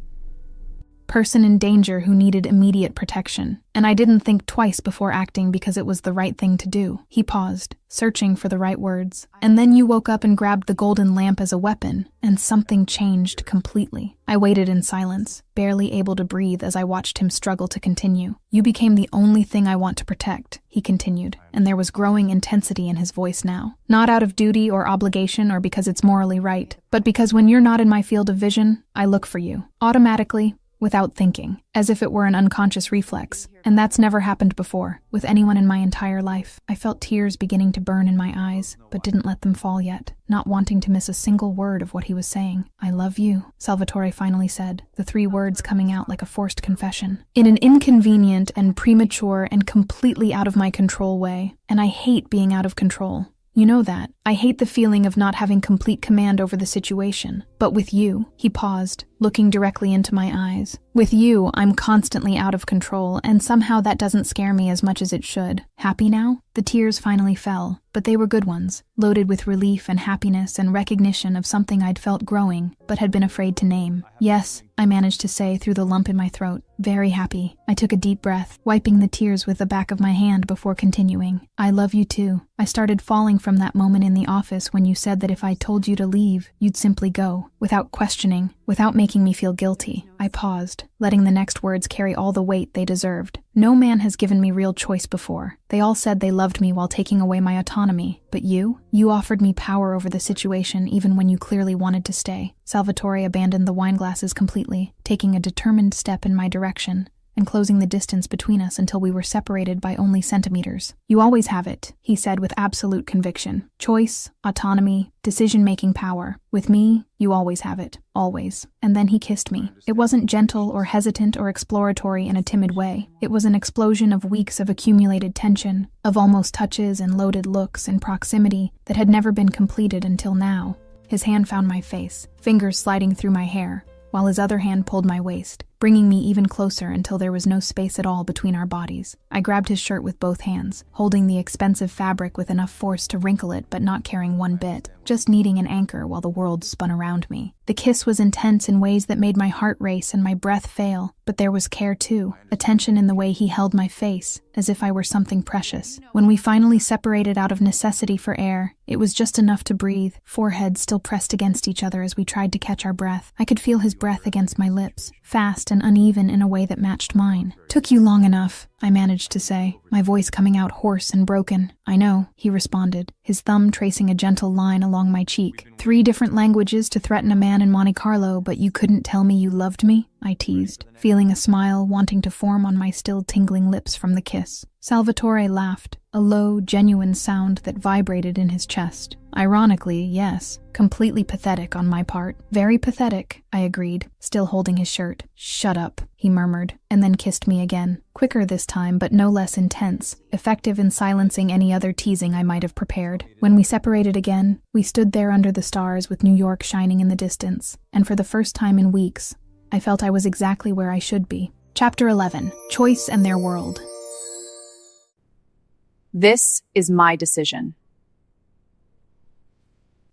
person in danger who needed immediate protection. And I didn't think twice before acting because it was the right thing to do. He paused, searching for the right words. And then you woke up and grabbed the golden lamp as a weapon, and something changed completely. I waited in silence, barely able to breathe as I watched him struggle to continue. You became the only thing I want to protect, he continued, and there was growing intensity in his voice now. Not out of duty or obligation or because it's morally right, but because when you're not in my field of vision, I look for you. Automatically, without thinking, as if it were an unconscious reflex. And that's never happened before, with anyone in my entire life. I felt tears beginning to burn in my eyes, but didn't let them fall yet, not wanting to miss a single word of what he was saying. I love you, Salvatore finally said, the 3 words coming out like a forced confession. In an inconvenient and premature and completely out of my control way, and I hate being out of control. You know that. I hate the feeling of not having complete command over the situation. But with you, he paused, looking directly into my eyes. With you, I'm constantly out of control, and somehow that doesn't scare me as much as it should. Happy now? The tears finally fell, but they were good ones, loaded with relief and happiness and recognition of something I'd felt growing, but had been afraid to name. Yes, I managed to say through the lump in my throat. Very happy. I took a deep breath, wiping the tears with the back of my hand before continuing. I love you too. I started falling from that moment in the office when you said that if I told you to leave, you'd simply go, without questioning, without making me feel guilty. I paused, letting the next words carry all the weight they deserved. No man has given me real choice before. They all said they loved me while taking away my autonomy. But you offered me power over the situation even when you clearly wanted to stay. Salvatore abandoned the wine glasses completely, taking a determined step in my direction, and closing the distance between us until we were separated by only centimeters. You always have it, he said with absolute conviction. Choice, autonomy, decision-making power. With me, you always have it. Always. And then he kissed me. It wasn't gentle or hesitant or exploratory in a timid way. It was an explosion of weeks of accumulated tension, of almost touches and loaded looks and proximity that had never been completed until now. His hand found my face, fingers sliding through my hair, while his other hand pulled my waist, bringing me even closer until there was no space at all between our bodies. I grabbed his shirt with both hands, holding the expensive fabric with enough force to wrinkle it but not caring one bit, just needing an anchor while the world spun around me. The kiss was intense in ways that made my heart race and my breath fail, but there was care too, attention in the way he held my face, as if I were something precious. When we finally separated out of necessity for air, it was just enough to breathe, foreheads still pressed against each other as we tried to catch our breath. I could feel his breath against my lips, fast and uneven in a way that matched mine. Took you long enough, I managed to say, my voice coming out hoarse and broken. I know, he responded, his thumb tracing a gentle line along my cheek. 3 different languages to threaten a man in Monte Carlo, but you couldn't tell me you loved me? I teased, feeling a smile wanting to form on my still tingling lips from the kiss. Salvatore laughed, a low, genuine sound that vibrated in his chest. Ironically, yes, completely pathetic on my part. Very pathetic, I agreed, still holding his shirt. Shut up, he murmured, and then kissed me again. Quicker this time, but no less intense, effective in silencing any other teasing I might have prepared. When we separated again, we stood there under the stars with New York shining in the distance, and for the first time in weeks, I felt I was exactly where I should be. Chapter 11. Choice and Their World. This is my decision.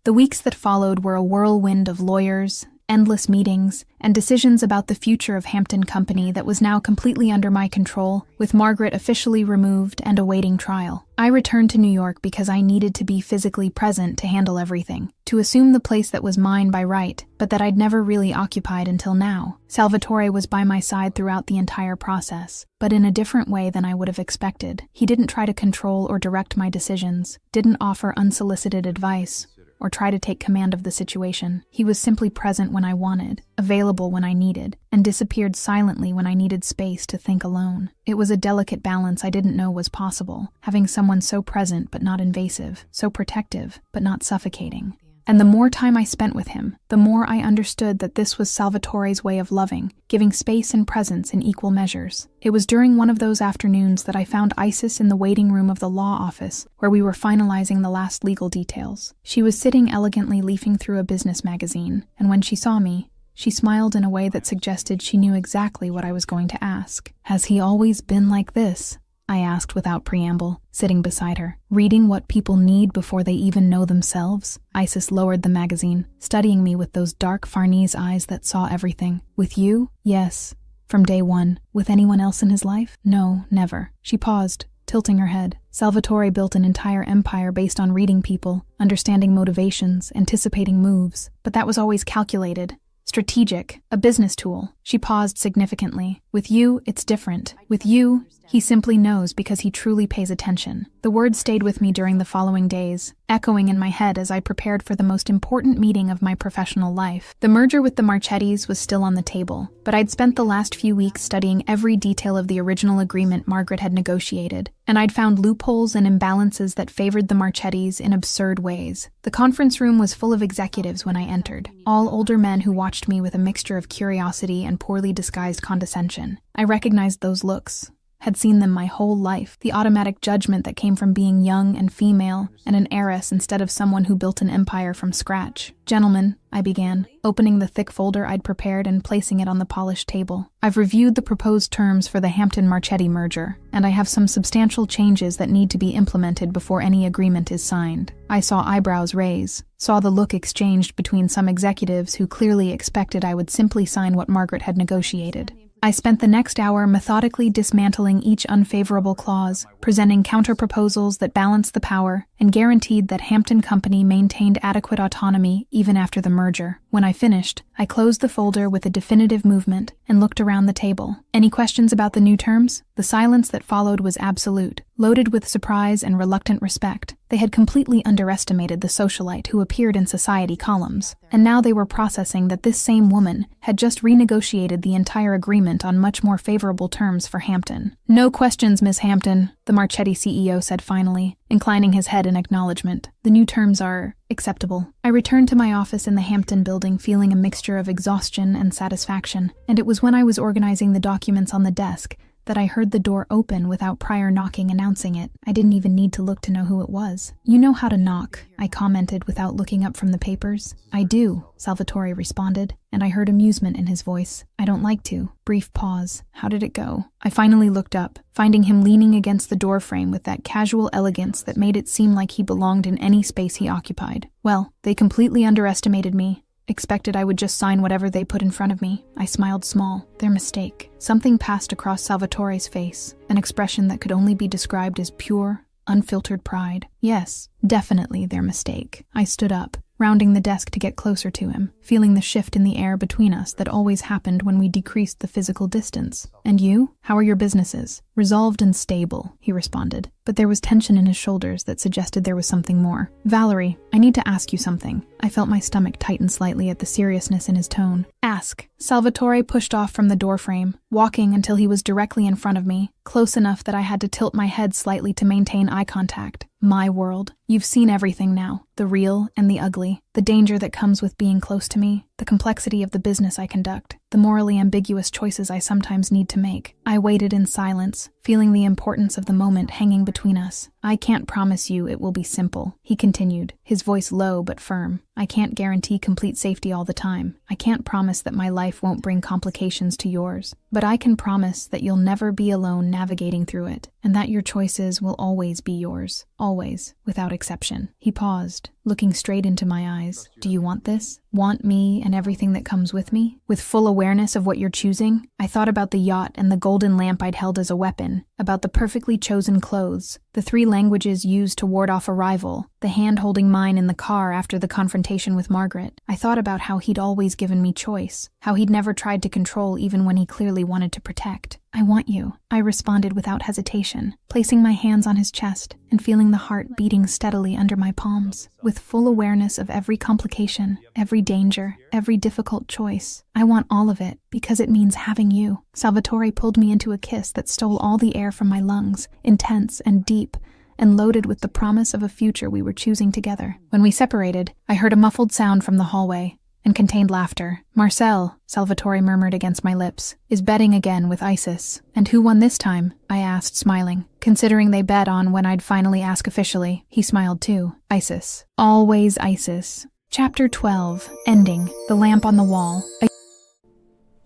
The weeks that followed were a whirlwind of lawyers, endless meetings, and decisions about the future of Hampton Company that was now completely under my control, with Margaret officially removed and awaiting trial. I returned to New York because I needed to be physically present to handle everything, to assume the place that was mine by right, but that I'd never really occupied until now. Salvatore was by my side throughout the entire process, but in a different way than I would have expected. He didn't try to control or direct my decisions, didn't offer unsolicited advice, or try to take command of the situation. He was simply present when I wanted, available when I needed, and disappeared silently when I needed space to think alone. It was a delicate balance I didn't know was possible, having someone so present but not invasive, so protective but not suffocating. And the more time I spent with him, the more I understood that this was Salvatore's way of loving, giving space and presence in equal measures. It was during one of those afternoons that I found Isis in the waiting room of the law office, where we were finalizing the last legal details. She was sitting elegantly leafing through a business magazine, and when she saw me, she smiled in a way that suggested she knew exactly what I was going to ask. "Has he always been like this?" I asked without preamble, sitting beside her. "Reading what people need before they even know themselves?" Isis lowered the magazine, studying me with those dark Farnese eyes that saw everything. "With you? Yes. From day one. With anyone else in his life? No, never. She paused, tilting her head. Salvatore built an entire empire based on reading people, understanding motivations, anticipating moves. But that was always calculated. Strategic, a business tool. She paused significantly. With you, it's different. With you, he simply knows because he truly pays attention. The words stayed with me during the following days, echoing in my head as I prepared for the most important meeting of my professional life. The merger with the Marchettis was still on the table, but I'd spent the last few weeks studying every detail of the original agreement Margaret had negotiated, and I'd found loopholes and imbalances that favored the Marchettis in absurd ways. The conference room was full of executives when I entered, all older men who watched me with a mixture of curiosity and poorly disguised condescension. I recognized those looks, had seen them my whole life, the automatic judgment that came from being young and female and an heiress instead of someone who built an empire from scratch. Gentlemen, I began, opening the thick folder I'd prepared and placing it on the polished table. I've reviewed the proposed terms for the Hampton-Marchetti merger, and I have some substantial changes that need to be implemented before any agreement is signed. I saw eyebrows raise, saw the look exchanged between some executives who clearly expected I would simply sign what Margaret had negotiated. I spent the next hour methodically dismantling each unfavorable clause, presenting counter-proposals that balanced the power and guaranteed that Hampton Company maintained adequate autonomy even after the merger. When I finished, I closed the folder with a definitive movement and looked around the table. Any questions about the new terms? The silence that followed was absolute, loaded with surprise and reluctant respect. They had completely underestimated the socialite who appeared in society columns, and now they were processing that this same woman had just renegotiated the entire agreement on much more favorable terms for Hampton. "No questions, Miss Hampton," the Marchetti CEO said finally, inclining his head in acknowledgement. "The new terms are acceptable." I returned to my office in the Hampton building feeling a mixture of exhaustion and satisfaction, and it was when I was organizing the documents on the desk that I heard the door open without prior knocking announcing it. I didn't even need to look to know who it was. "You know how to knock," I commented without looking up from the papers. "I do," Salvatore responded, and I heard amusement in his voice. "I don't like to." Brief pause. How did it go? I finally looked up, finding him leaning against the doorframe with that casual elegance that made it seem like he belonged in any space he occupied. "Well, they completely underestimated me. Expected I would just sign whatever they put in front of me." I smiled small. Their mistake. Something passed across Salvatore's face, an expression that could only be described as pure, unfiltered pride. Yes, definitely their mistake. I stood up, rounding the desk to get closer to him, feeling the shift in the air between us that always happened when we decreased the physical distance. "And you? How are your businesses?" "Resolved and stable," he responded, but there was tension in his shoulders that suggested there was something more. "Valerie, I need to ask you something." I felt my stomach tighten slightly at the seriousness in his tone. "Ask." Salvatore pushed off from the doorframe, walking until he was directly in front of me, close enough that I had to tilt my head slightly to maintain eye contact. "My world. You've seen everything now, the real and the ugly, the danger that comes with being close to me, the complexity of the business I conduct, the morally ambiguous choices I sometimes need to make." I waited in silence, feeling the importance of the moment hanging between us. "I can't promise you it will be simple," he continued, his voice low but firm. "I can't guarantee complete safety all the time. I can't promise that my life won't bring complications to yours. But I can promise that you'll never be alone navigating through it, and that your choices will always be yours. Always, without exception." He paused, looking straight into my eyes. "Do you want this? Want me and everything that comes with me? With full awareness of what you're choosing?" I thought about the yacht and the golden lamp I'd held as a weapon, about the perfectly chosen clothes, the 3 languages used to ward off a rival, the hand holding mine in the car after the confrontation with Margaret. I thought about how he'd always given me choice, how he'd never tried to control even when he clearly wanted to protect. "I want you," I responded without hesitation, placing my hands on his chest and feeling the heart beating steadily under my palms. With full awareness of every complication, every danger, every difficult choice, I want all of it because it means having you. Salvatore pulled me into a kiss that stole all the air from my lungs, intense and deep, and loaded with the promise of a future we were choosing together. When we separated, I heard a muffled sound from the hallway, and contained laughter. "Marcel," Salvatore murmured against my lips, "is betting again with Isis." "And who won this time?" I asked, smiling, considering they bet on when I'd finally ask officially. He smiled too. "Isis. Always Isis." Chapter 12. Ending. The lamp on the wall.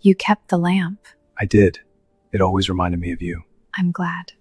You kept the lamp. I did. It always reminded me of you. I'm glad.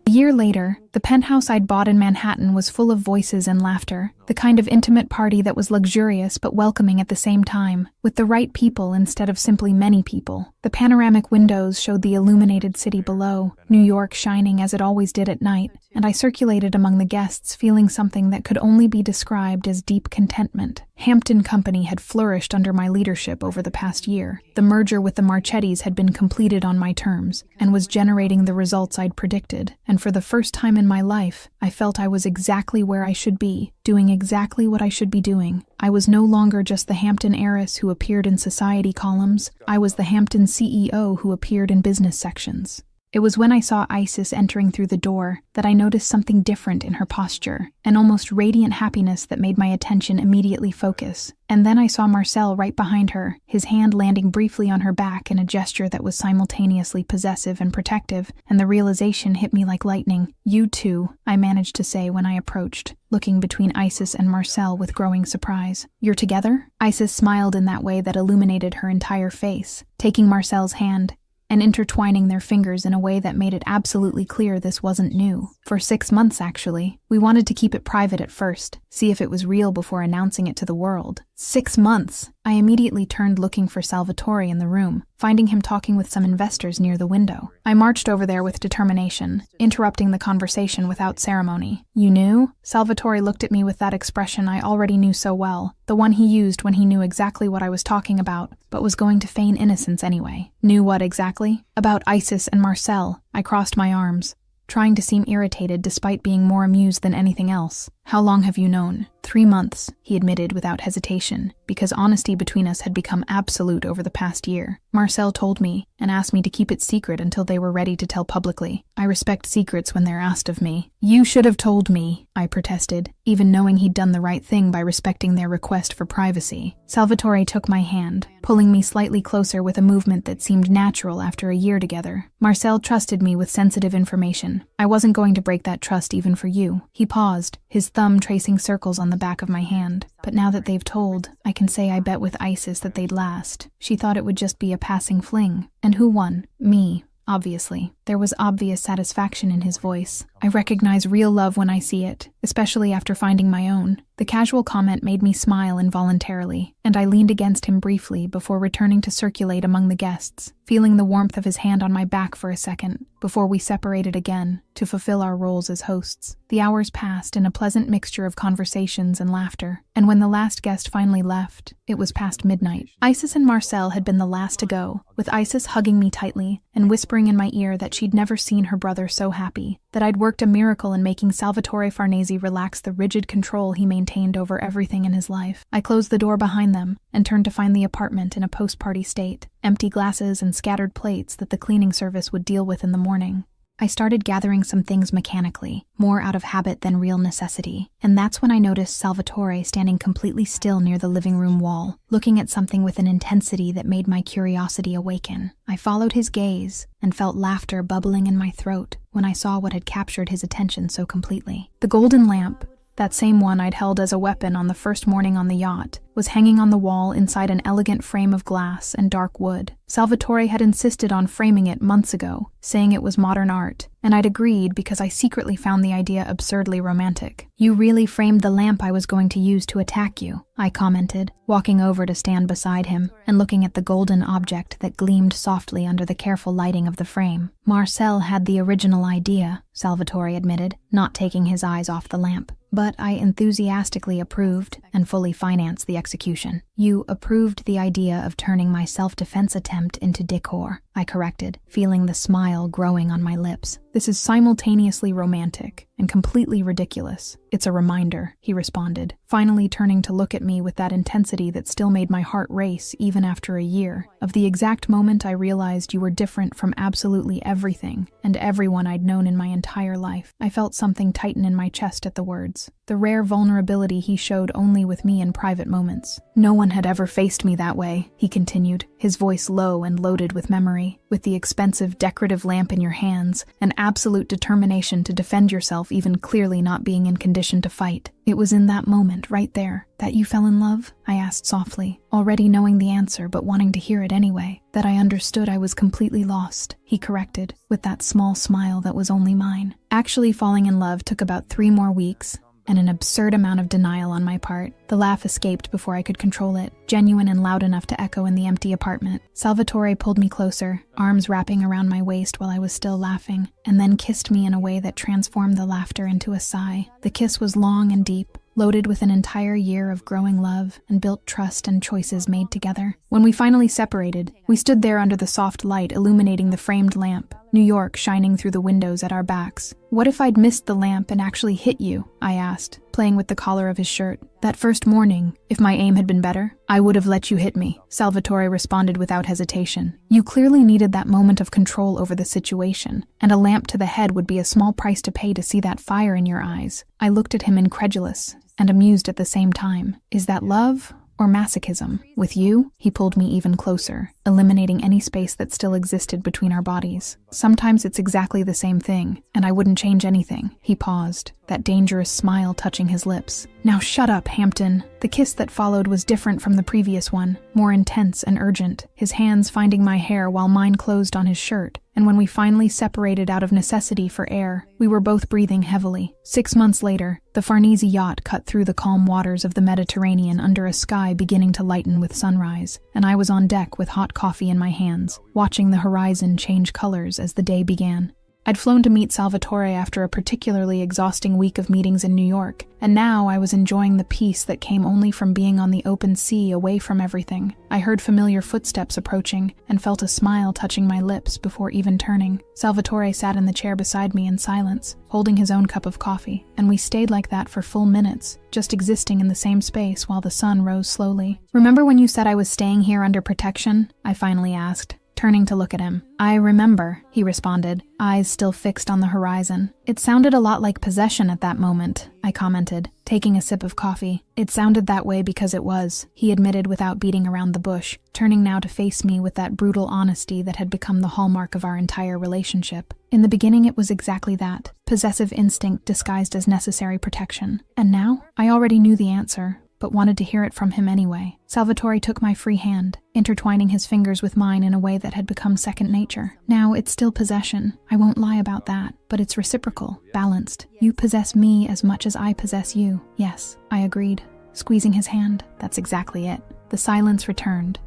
A year later, The penthouse I'd bought in Manhattan was full of voices and laughter, the kind of intimate party that was luxurious but welcoming at the same time, with the right people instead of simply many people. The panoramic windows showed the illuminated city below, New York shining as it always did at night, and I circulated among the guests feeling something that could only be described as deep contentment. Hampton Company had flourished under my leadership over the past year. The merger with the Marchettis had been completed on my terms, and was generating the results I'd predicted, and for the first time in my life, I felt I was exactly where I should be, doing exactly what I should be doing. I was no longer just the Hampton heiress who appeared in society columns. I was the Hampton CEO who appeared in business sections. It was when I saw Isis entering through the door that I noticed something different in her posture, an almost radiant happiness that made my attention immediately focus. And then I saw Marcel right behind her, his hand landing briefly on her back in a gesture that was simultaneously possessive and protective, and the realization hit me like lightning. "You too," I managed to say when I approached, looking between Isis and Marcel with growing surprise. "You're together?" Isis smiled in that way that illuminated her entire face, taking Marcel's hand and intertwining their fingers in a way that made it absolutely clear this wasn't new. For 6 months, actually. We wanted to keep it private at first, see if it was real before announcing it to the world. 6 months! I immediately turned looking for Salvatore in the room, finding him talking with some investors near the window. I marched over there with determination, interrupting the conversation without ceremony. "You knew?" Salvatore looked at me with that expression I already knew so well, the one he used when he knew exactly what I was talking about, but was going to feign innocence anyway. "Knew what exactly?" "About Isis and Marcel." I crossed my arms, trying to seem irritated despite being more amused than anything else. "How long have you known?" 3 months, he admitted without hesitation, because honesty between us had become absolute over the past year. "Marcel told me, and asked me to keep it secret until they were ready to tell publicly. I respect secrets when they're asked of me." "You should have told me," I protested, even knowing he'd done the right thing by respecting their request for privacy. Salvatore took my hand, pulling me slightly closer with a movement that seemed natural after a year together. "Marcel trusted me with sensitive information. I wasn't going to break that trust even for you." He paused, his thumb tracing circles on the back of my hand. "But now that they've told, I can say I bet with Isis that they'd last. She thought it would just be a passing fling. And who won? Me. Obviously." There was obvious satisfaction in his voice. I recognize real love when I see it, especially after finding my own. The casual comment made me smile involuntarily, and I leaned against him briefly before returning to circulate among the guests, feeling the warmth of his hand on my back for a second, before we separated again to fulfill our roles as hosts. The hours passed in a pleasant mixture of conversations and laughter, and when the last guest finally left, it was past midnight. Isis and Marcel had been the last to go, with Isis hugging me tightly and whispering in my ear that she'd never seen her brother so happy, that I'd worked a miracle in making Salvatore Farnese relax the rigid control he maintained over everything in his life. I closed the door behind them and turned to find the apartment in a post-party state, empty glasses and scattered plates that the cleaning service would deal with in the morning. I started gathering some things mechanically, more out of habit than real necessity, and that's when I noticed Salvatore standing completely still near the living room wall, looking at something with an intensity that made my curiosity awaken. I followed his gaze and felt laughter bubbling in my throat when I saw what had captured his attention so completely. The golden lamp, that same one I'd held as a weapon on the first morning on the yacht, was hanging on the wall inside an elegant frame of glass and dark wood. Salvatore had insisted on framing it months ago, saying it was modern art, and I'd agreed because I secretly found the idea absurdly romantic. "You really framed the lamp I was going to use to attack you," I commented, walking over to stand beside him and looking at the golden object that gleamed softly under the careful lighting of the frame. "Marcel had the original idea," Salvatore admitted, not taking his eyes off the lamp. "But I enthusiastically approved and fully financed the execution." "You approved the idea of turning my self-defense attempt into decor," I corrected, feeling the smile growing on my lips. "This is simultaneously romantic and completely ridiculous. It's a reminder," he responded, finally turning to look at me with that intensity that still made my heart race even after a year, "of the exact moment I realized you were different from absolutely everything and everyone I'd known in my entire life." I felt something tighten in my chest at the words. the rare vulnerability he showed only with me in private moments. "No one had ever faced me that way," he continued, his voice low and loaded with memory. "With the expensive decorative lamp in your hands, an absolute determination to defend yourself even clearly not being in condition to fight. It was in that moment, right there, that you fell in love?" I asked softly, already knowing the answer but wanting to hear it anyway. "That I understood I was completely lost," he corrected, with that small smile that was only mine. Actually falling in love took about 3 more weeks, and an absurd amount of denial on my part. The laugh escaped before I could control it, genuine and loud enough to echo in the empty apartment. Salvatore pulled me closer, arms wrapping around my waist while I was still laughing, and then kissed me in a way that transformed the laughter into a sigh. The kiss was long and deep, loaded with an entire year of growing love and built trust and choices made together. When we finally separated, we stood there under the soft light illuminating the framed lamp, New York shining through the windows at our backs. "What if I'd missed the lamp and actually hit you?" I asked, playing with the collar of his shirt. "That first morning, if my aim had been better, I would have let you hit me," Salvatore responded without hesitation. "You clearly needed that moment of control over the situation, and a lamp to the head would be a small price to pay to see that fire in your eyes." I looked at him incredulous and amused at the same time. "Is that love or masochism? With you?" He pulled me even closer, eliminating any space that still existed between our bodies. "Sometimes it's exactly the same thing, and I wouldn't change anything." He paused, that dangerous smile touching his lips. "Now shut up, Hampton." The kiss that followed was different from the previous one, more intense and urgent, his hands finding my hair while mine closed on his shirt. And when we finally separated out of necessity for air, we were both breathing heavily. 6 months later, the Farnese yacht cut through the calm waters of the Mediterranean under a sky beginning to lighten with sunrise, and I was on deck with hot coffee in my hands, watching the horizon change colors as the day began. I'd flown to meet Salvatore after a particularly exhausting week of meetings in New York, and now I was enjoying the peace that came only from being on the open sea away from everything. I heard familiar footsteps approaching and felt a smile touching my lips before even turning. Salvatore sat in the chair beside me in silence, holding his own cup of coffee, and we stayed like that for full minutes, just existing in the same space while the sun rose slowly. "Remember when you said I was staying here under protection?" I finally asked, turning to look at him. "I remember," he responded, eyes still fixed on the horizon. "It sounded a lot like possession at that moment," I commented, taking a sip of coffee. "It sounded that way because it was," he admitted without beating around the bush, turning now to face me with that brutal honesty that had become the hallmark of our entire relationship. "In the beginning it was exactly that, possessive instinct disguised as necessary protection. And now, I already knew the answer, but wanted to hear it from him anyway." Salvatore took my free hand, intertwining his fingers with mine in a way that had become second nature. "Now, it's still possession. I won't lie about that, but it's reciprocal, balanced. You possess me as much as I possess you." "Yes," I agreed, squeezing his hand. "That's exactly it." The silence returned,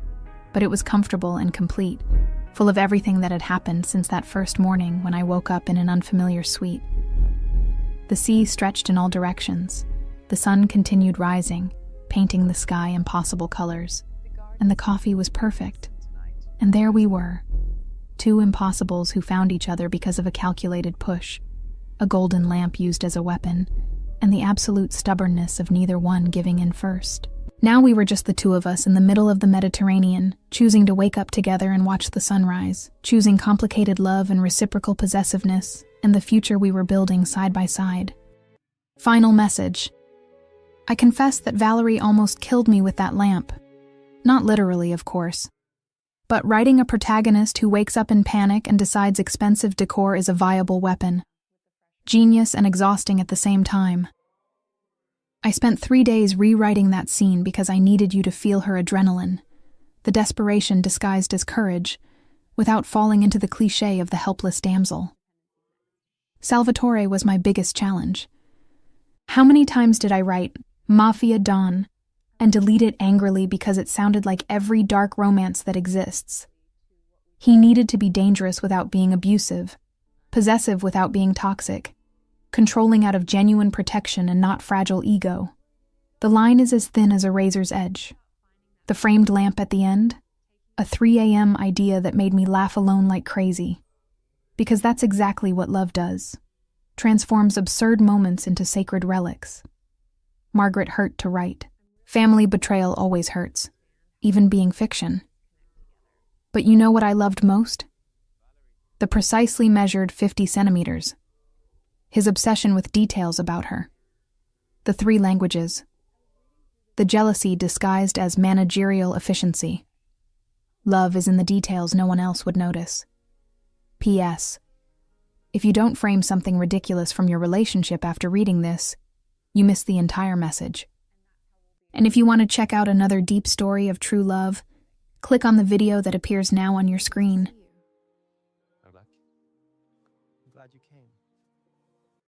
but it was comfortable and complete, full of everything that had happened since that first morning when I woke up in an unfamiliar suite. The sea stretched in all directions. The sun continued rising, painting the sky impossible colors, and the coffee was perfect. And there we were, two impossibles who found each other because of a calculated push, a golden lamp used as a weapon, and the absolute stubbornness of neither one giving in first. Now we were just the two of us in the middle of the Mediterranean, choosing to wake up together and watch the sunrise, choosing complicated love and reciprocal possessiveness, and the future we were building side by side. Final message. I confess that Valerie almost killed me with that lamp. Not literally, of course. But writing a protagonist who wakes up in panic and decides expensive decor is a viable weapon. Genius and exhausting at the same time. I spent 3 days rewriting that scene because I needed you to feel her adrenaline, the desperation disguised as courage, without falling into the cliché of the helpless damsel. Salvatore was my biggest challenge. How many times did I write Mafia Dawn and delete it angrily because it sounded like every dark romance that exists? He needed to be dangerous without being abusive, possessive without being toxic, controlling out of genuine protection and not fragile ego. The line is as thin as a razor's edge. The framed lamp at the end, a 3 a.m. idea that made me laugh alone like crazy. Because that's exactly what love does. Transforms absurd moments into sacred relics. Margaret hurt to write. Family betrayal always hurts, even being fiction. But you know what I loved most? The precisely measured 50 centimeters. His obsession with details about her. The 3 languages. The jealousy disguised as managerial efficiency. Love is in the details no one else would notice. P.S. If you don't frame something ridiculous from your relationship after reading this, you miss the entire message. And if you want to check out another deep story of true love, click on the video that appears now on your screen.